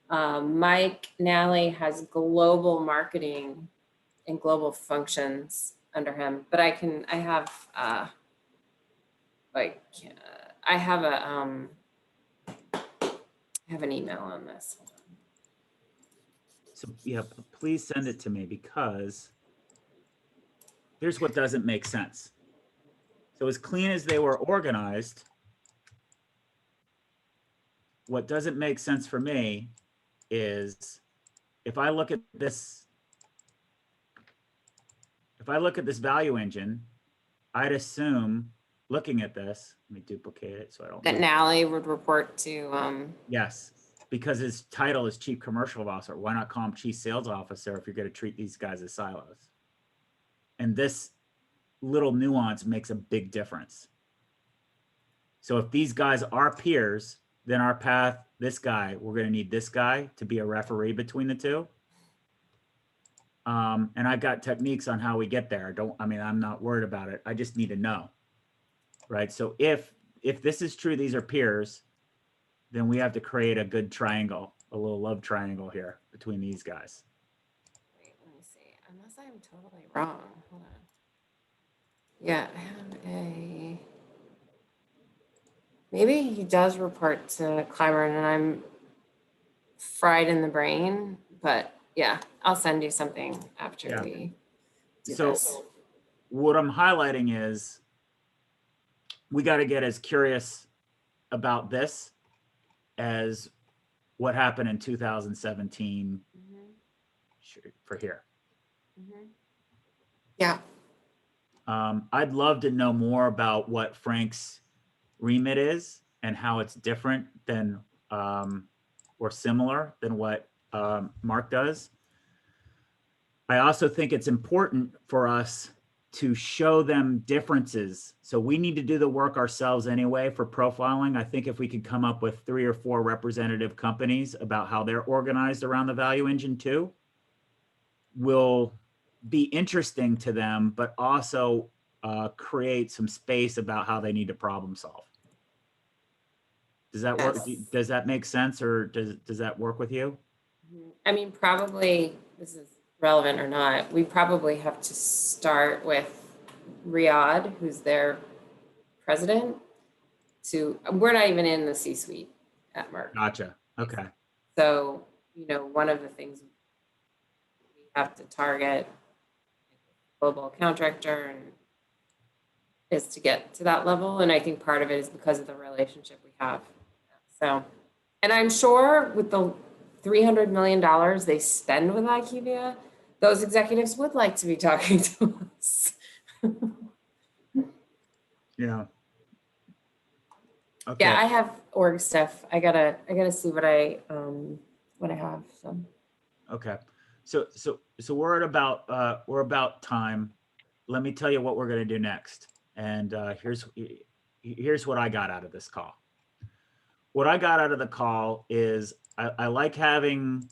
Mike Nally has global marketing and global functions under him, but I have an email on this. Hold on. So yeah, please send it to me because here's what doesn't make sense. So as clean as they were organized, what doesn't make sense for me is if I look at this value engine, I'd assume looking at this, let me duplicate it so I don't. That Nally would report to. Yes, because his title is Chief Commercial Officer. Why not call him Chief Sales Officer if you're going to treat these guys as silos? And this little nuance makes a big difference. So if these guys are peers, then our path, this guy, we're going to need this guy to be a referee between the two. And I've got techniques on how we get there. I'm not worried about it. I just need to know, right? So if this is true, these are peers, then we have to create a good triangle, a little love triangle here between these guys. Wait, let me see. Unless I'm totally wrong. Hold on. Yeah, I have maybe he does report to Clyburn and I'm fried in the brain, but yeah, I'll send you something after we do this. What I'm highlighting is we got to get as curious about this as what happened in 2017 for here. Yeah. I'd love to know more about what Frank's remit is and how it's different than or similar than what Mark does. I also think it's important for us to show them differences. So we need to do the work ourselves anyway for profiling. I think if we could come up with 3 or 4 representative companies about how they're organized around the value engine too, will be interesting to them, but also create some space about how they need to problem solve. Does that work? Does that make sense, or does that work with you? I mean, probably, this is relevant or not, we probably have to start with Riyadh, who's their president. We're not even in the C-suite at Merck. Gotcha. Okay. So, one of the things we have to target global account director is to get to that level. And I think part of it is because of the relationship we have. So, and I'm sure with the $300 million they spend with IQVIA, those executives would like to be talking to us. Yeah. Okay. Yeah, I have org stuff. I gotta see what I have. So. Okay. So we're about time. Let me tell you what we're gonna do next. And here's what I got out of this call. What I got out of the call is I like having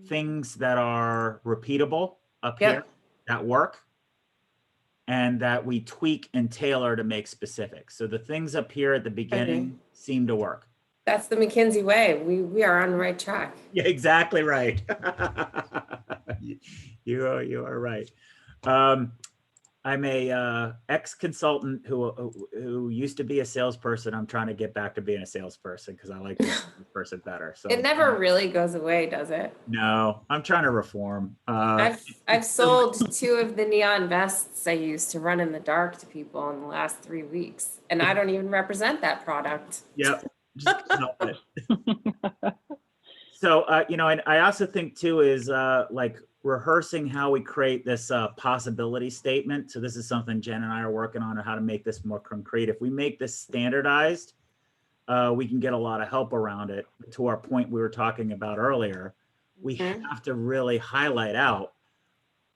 things that are repeatable up here that work and that we tweak and tailor to make specific. So the things up here at the beginning seem to work. That's the McKinsey way. We are on the right track. Yeah, exactly right. You are right. I'm a ex-consultant who used to be a salesperson. I'm trying to get back to being a salesperson because I like being a salesperson better. So It never really goes away, does it? no, I'm trying to reform. I've sold 2 of the neon vests I used to run in the dark to people in the last 3 weeks, and I don't even represent that product. Yep, just can't help it. So, and I also think too is like rehearsing how we create this possibility statement. So this is something Jen and I are working on how to make this more concrete. If we make this standardized, we can get a lot of help around it. To our point we were talking about earlier, we have to really highlight out.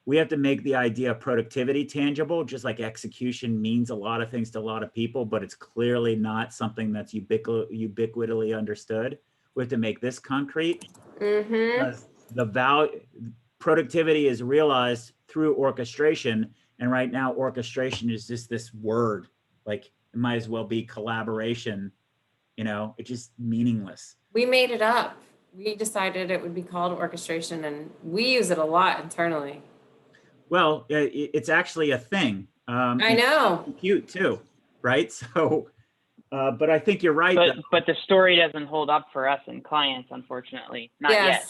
We have to make the idea of productivity tangible, just like execution means a lot of things to a lot of people, but it's clearly not something that's ubiquitously understood. We have to make this concrete. Because the value productivity is realized through orchestration, and right now orchestration is just this word. Like it might as well be collaboration. It's just meaningless. We made it up. We decided it would be called orchestration, and we use it a lot internally. Well, it's actually a thing. I know. Cute too, right? So, but I think you're right. But the story doesn't hold up for us and clients, unfortunately. Not yet.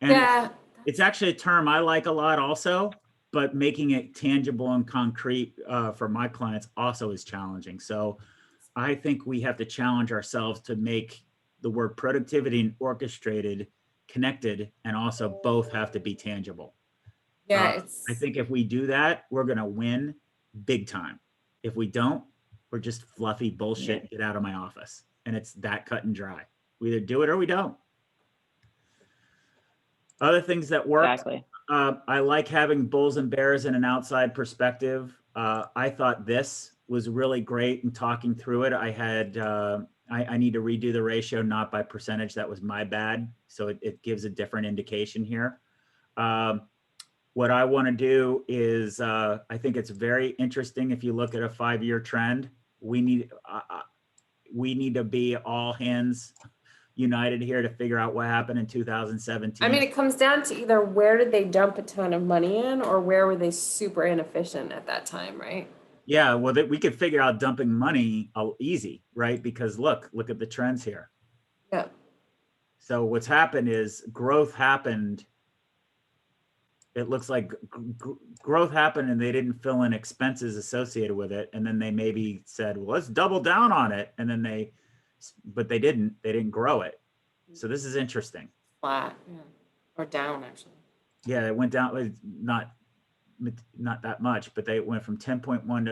And Yeah. It's actually a term I like a lot also, but making it tangible and concrete for my clients also is challenging. So I think we have to challenge ourselves to make the word productivity and orchestrated connected, and also both have to be tangible. Yeah, I think if we do that, we're going to win big time. If we don't, we're just fluffy bullshit. Yeah. Get out of my office. And it's that cut and dry. We either do it or we don't. Other things that work. Exactly. I like having bulls and bears in an outside perspective. I thought this was really great in talking through it. I had, I need to redo the ratio, not by percentage. That was my bad. So it gives a different indication here. What I want to do is, I think it's very interesting. If you look at a 5-year trend, we need to be all hands united here to figure out what happened in 2017. I mean, it comes down to either where did they dump a ton of money in, or where were they super inefficient at that time, right? Yeah, well, we could figure out dumping money easy, right? Because look at the trends here. Yeah. So what's happened is growth happened. It looks like growth happened and they didn't fill in expenses associated with it. And then they maybe said, well, let's double down on it. And then but they didn't grow it. So this is interesting. Flat, yeah. Or down actually. Yeah, it went down, not that much, but they went from 10.1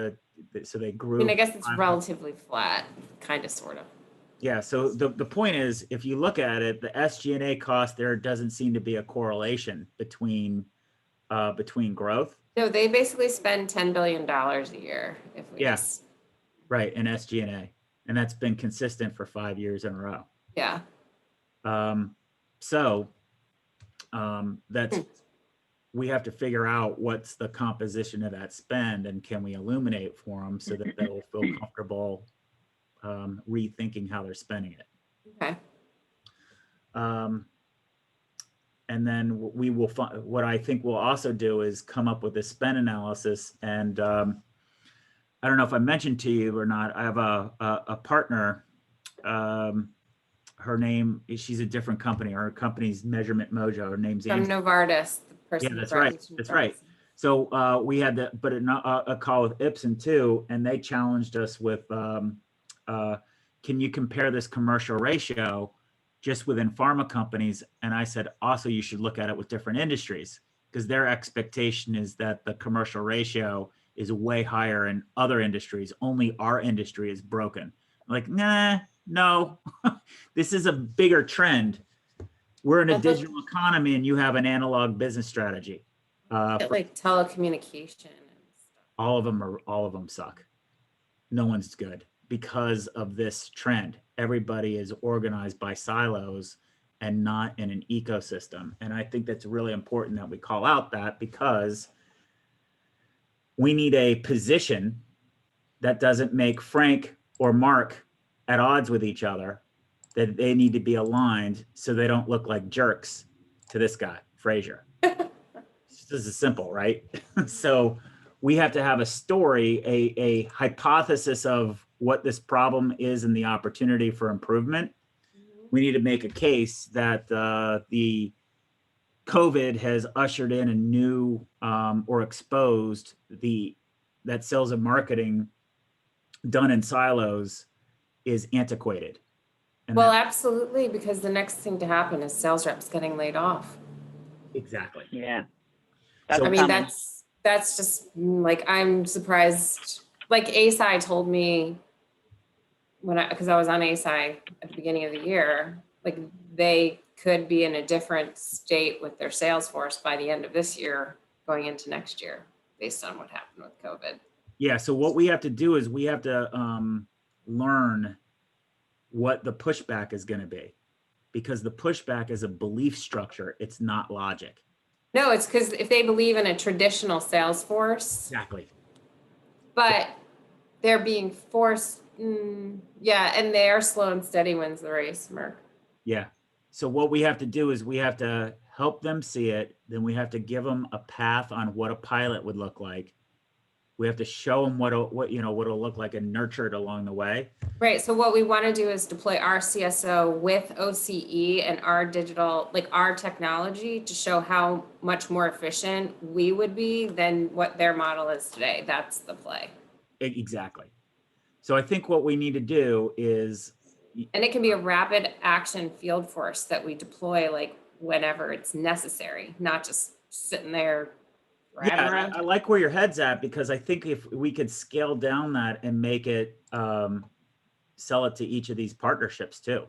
to, so they grew. I mean, I guess it's relatively flat, kind of, sort of. Yeah, so the point is, if you look at it, the SG&A cost, there doesn't seem to be a correlation between growth. No, they basically spend $10 billion a year. Right, in SG&A. And that's been consistent for 5 years in a row. Yeah. That's, we have to figure out what's the composition of that spend, and can we illuminate for them so that they will feel comfortable rethinking how they're spending it. Okay. And then we will what I think we'll also do is come up with a spend analysis. And I don't know if I mentioned to you or not, I have a partner. Her name, she's a different company. Her company's Measurement Mojo. Her name's from Novartis. The person. Yeah, that's right. That's right. So we had a call with Ipsen too, and they challenged us with, can you compare this commercial ratio just within pharma companies? And I said, also, you should look at it with different industries, because their expectation is that the commercial ratio is way higher in other industries. Only our industry is broken. I'm like, nah, no, this is a bigger trend. We're in a digital economy and you have an analog business strategy. Like telecommunication and stuff. All of them suck. No one's good because of this trend. Everybody is organized by silos and not in an ecosystem. And I think that's really important that we call out that, because we need a position that doesn't make Frank or Mark at odds with each other, that they need to be aligned so they don't look like jerks to this guy, Frazier. This is simple, right? So we have to have a story, a hypothesis of what this problem is and the opportunity for improvement. We need to make a case that the COVID has ushered in a new or exposed that sales and marketing done in silos is antiquated. And Well, absolutely, because the next thing to happen is sales reps getting laid off. exactly. Yeah. So- I mean, that's just like, I'm surprised. Like ASI told me because I was on ASI at the beginning of the year, like they could be in a different state with their sales force by the end of this year, going into next year, based on what happened with COVID. Yeah. So what we have to do is we have to learn what the pushback is going to be, because the pushback is a belief structure. It's not logic. No, it's because if they believe in a traditional sales force, Exactly. but they're being forced, yeah, and they are slow and steady wins the race, Merck. Yeah. So what we have to do is we have to help them see it. Then we have to give them a path on what a pilot would look like. We have to show them what it'll look like and nurture it along the way. Right. So what we want to do is deploy our CSO with OCE and our digital, like our technology, to show how much more efficient we would be than what their model is today. That's the play. Exactly. So I think what we need to do is, and it can be a rapid action field force that we deploy like whenever it's necessary, not just sitting there. Yeah, I like where your head's at, because I think if we could scale down that and make it, sell it to each of these partnerships too.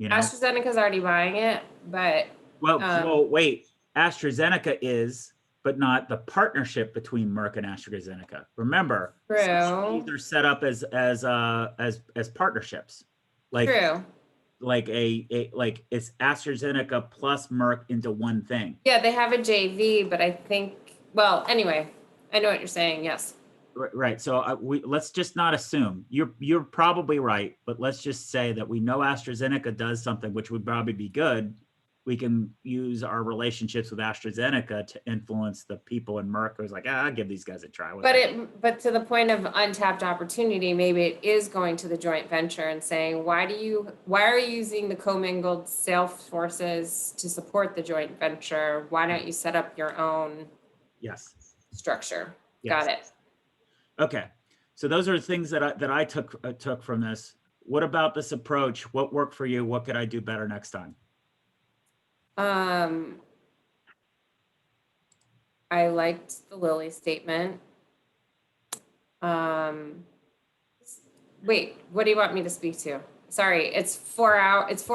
AstraZeneca's already buying it, but well, wait, AstraZeneca is, but not the partnership between Merck and AstraZeneca. Remember, some they're set up as partnerships. Like, true. Like like it's AstraZeneca plus Merck into one thing. Yeah, they have a JV, but I think, well, anyway, I know what you're saying. Yes. Right. So let's just not assume. You're probably right, but let's just say that we know AstraZeneca does something which would probably be good. We can use our relationships with AstraZeneca to influence the people in Merck who's like, I'll give these guys a try. But to the point of untapped opportunity, maybe it is going to the joint venture and saying, why are you using the commingled sales forces to support the joint venture? Why don't you set up your own structure? Yes. Got it. Okay. So those are the things that I took from this. What about this approach? What worked for you? What could I do better next time? I liked the Lilly statement. Wait, what do you want me to speak to? Sorry, it's 4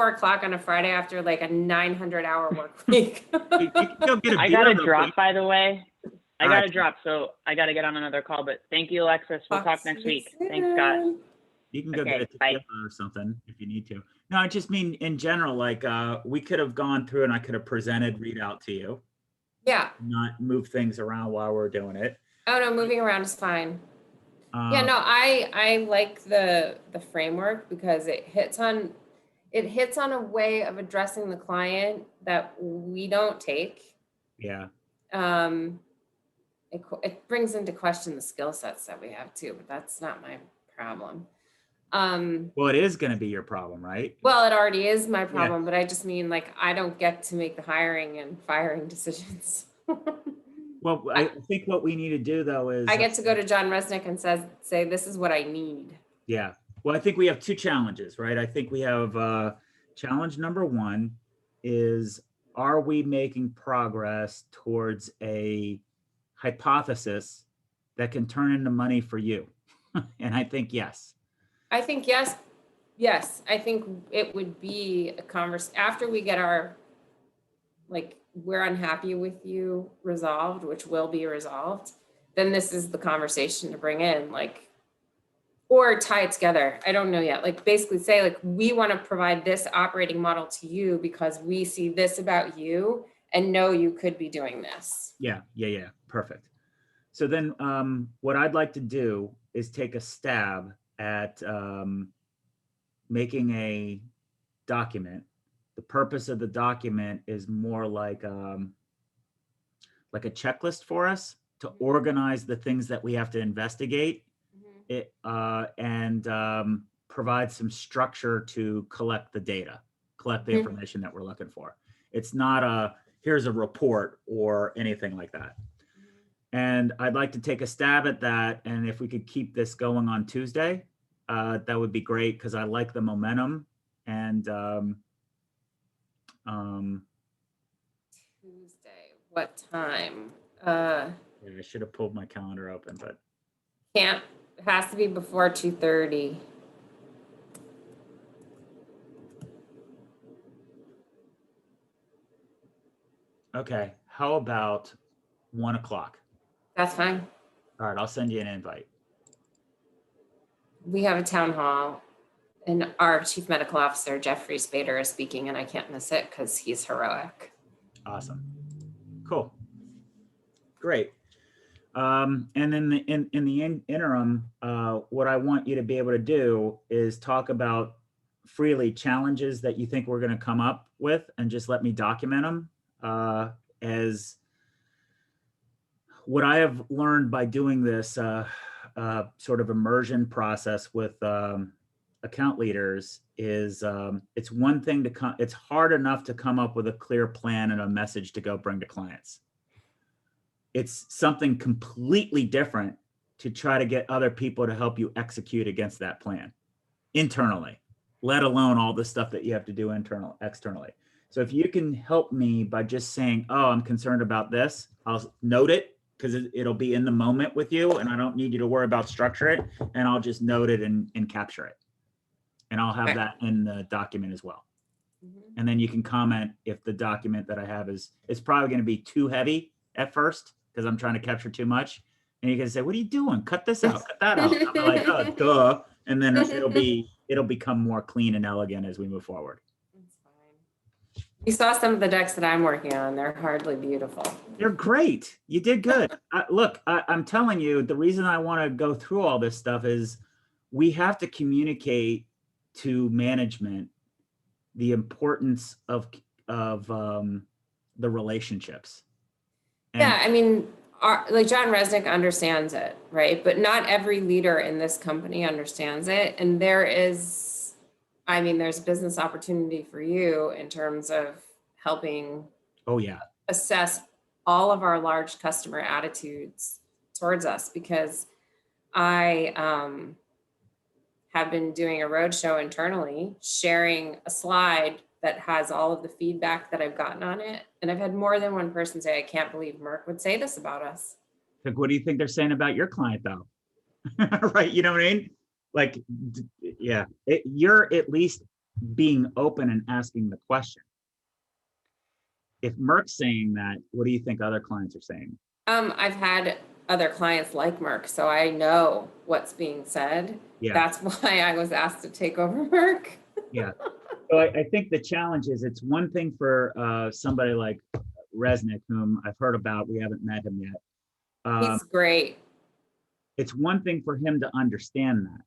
o'clock on a Friday after like a 900-hour work week. I got to drop, by the way. I got to drop, so I got to get on another call. But thank you, Alexis. We'll talk next week. Thanks, Scott. You can go get a tequila or something if you need to. No, I just mean in general, like we could have gone through and I could have presented readout to you. Yeah. Not move things around while we're doing it. Oh no, moving around is fine. Yeah, no, I like the framework because it hits on a way of addressing the client that we don't take. Yeah. It brings into question the skill sets that we have too, but that's not my problem. Well, it is going to be your problem, right? Well, it already is my problem, but I just mean like I don't get to make the hiring and firing decisions. Well, I think what we need to do though is I get to go to John Resnick and say this is what I need. Yeah. Well, I think we have two challenges, right? I think we have challenge number one is, are we making progress towards a hypothesis that can turn into money for you? And I think yes. I think yes. Yes. I think it would be a conversation after we get our, like, we're unhappy with you resolved, which will be resolved. Then this is the conversation to bring in, like, or tie it together. I don't know yet. Like basically say like, we want to provide this operating model to you because we see this about you and know you could be doing this. Yeah. Perfect. So then what I'd like to do is take a stab at making a document. The purpose of the document is more like a checklist for us to organize the things that we have to investigate, it, and provide some structure to collect the data, collect the information that we're looking for. It's not here's a report or anything like that. And I'd like to take a stab at that. And if we could keep this going on Tuesday, that would be great, because I like the momentum. And Tuesday, what time? yeah, I should have pulled my calendar open, but Can't, it has to be before 2:30. okay. How about 1 o'clock? That's fine. All right, I'll send you an invite. We have a town hall and our chief medical officer, Jeffrey Spader, is speaking, and I can't miss it because he's heroic. Awesome. Cool. Great. And then in the interim, what I want you to be able to do is talk about freely challenges that you think we're going to come up with, and just let me document them as what I have learned by doing this sort of immersion process with account leaders is it's one thing to come. It's hard enough to come up with a clear plan and a message to go bring to clients. It's something completely different to try to get other people to help you execute against that plan internally, let alone all the stuff that you have to do externally. So if you can help me by just saying, oh, I'm concerned about this, I'll note it, because it'll be in the moment with you, and I don't need you to worry about structure it, and I'll just note it and capture it. And I'll have that in the document as well. And then you can comment if the document that I have is probably going to be too heavy at first, because I'm trying to capture too much. And you can say, what are you doing? Cut this out, cut that out. I'll be like, oh, duh. And then it'll become more clean and elegant as we move forward. That's fine. You saw some of the decks that I'm working on. They're hardly beautiful. They're great. You did good. Look, I'm telling you, the reason I want to go through all this stuff is we have to communicate to management the importance of the relationships. And yeah, I mean, like John Resnick understands it, right? But not every leader in this company understands it. And there's business opportunity for you in terms of helping assess all of our large customer attitudes towards us, because I have been doing a roadshow internally, sharing a slide that has all of the feedback that I've gotten on it. And I've had more than one person say, I can't believe Merck would say this about us. Like, what do you think they're saying about your client though? Right, you know what I mean? Like, yeah, you're at least being open and asking the question. If Merck's saying that, what do you think other clients are saying? I've had other clients like Merck, so I know what's being said. Yeah. That's why I was asked to take over Merck. Yeah. So I think the challenge is, it's one thing for somebody like Resnick, whom I've heard about, we haven't met him yet. He's great. It's one thing for him to understand that.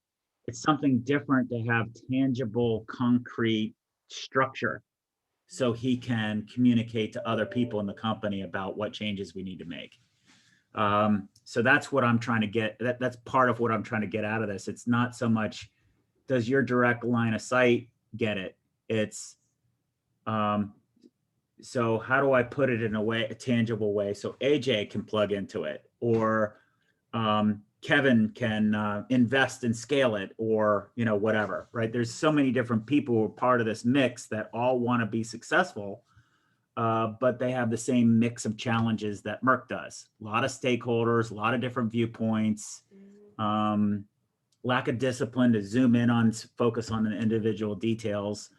It's something different to have tangible, concrete structure, so he can communicate to other people in the company about what changes we need to make. So that's what I'm trying to get. That's part of what I'm trying to get out of this. It's not so much, does your direct line of sight get it? It's, so how do I put it in a tangible way, so AJ can plug into it, or Kevin can invest and scale it, or, whatever, right? There's so many different people who are part of this mix that all want to be successful, but they have the same mix of challenges that Merck does. A lot of stakeholders, a lot of different viewpoints, lack of discipline to zoom in on, focus on the individual details.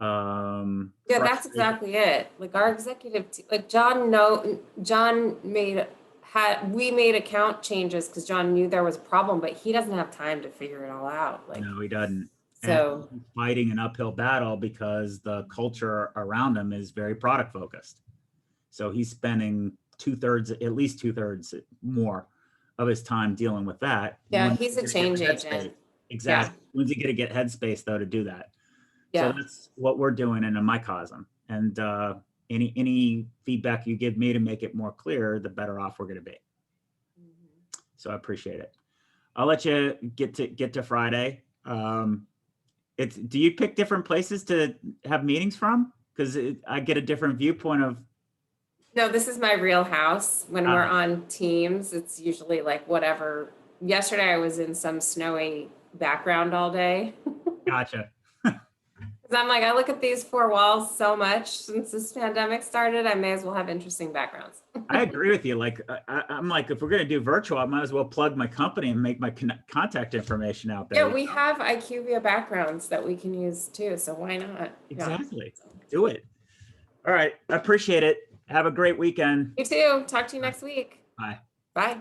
Yeah, that's exactly it. Like our executive, like we made account changes because John knew there was a problem, but he doesn't have time to figure it all out. Like, no, he doesn't. So and he's fighting an uphill battle because the culture around him is very product focused. So he's spending at least two thirds more of his time dealing with that. Yeah, he's a change agent. Exactly. Yeah. When's he going to get headspace though to do that? Yeah. So that's what we're doing in a microcosm. And any feedback you give me to make it more clear, the better off we're going to be. So I appreciate it. I'll let you get to Friday. Do you pick different places to have meetings from? Because I get a different viewpoint of. No, this is my real house. When we're on Teams, it's usually like whatever. Yesterday, I was in some snowy background all day. Gotcha. Because I'm like, I look at these four walls so much since this pandemic started, I may as well have interesting backgrounds. I agree with you. Like, I'm like, if we're going to do virtual, I might as well plug my company and make my contact information out there. Yeah, we have IQVIA backgrounds that we can use too. So why not? Exactly. Yeah. Do it. All right. I appreciate it. Have a great weekend. You too. Talk to you next week. Bye. Bye.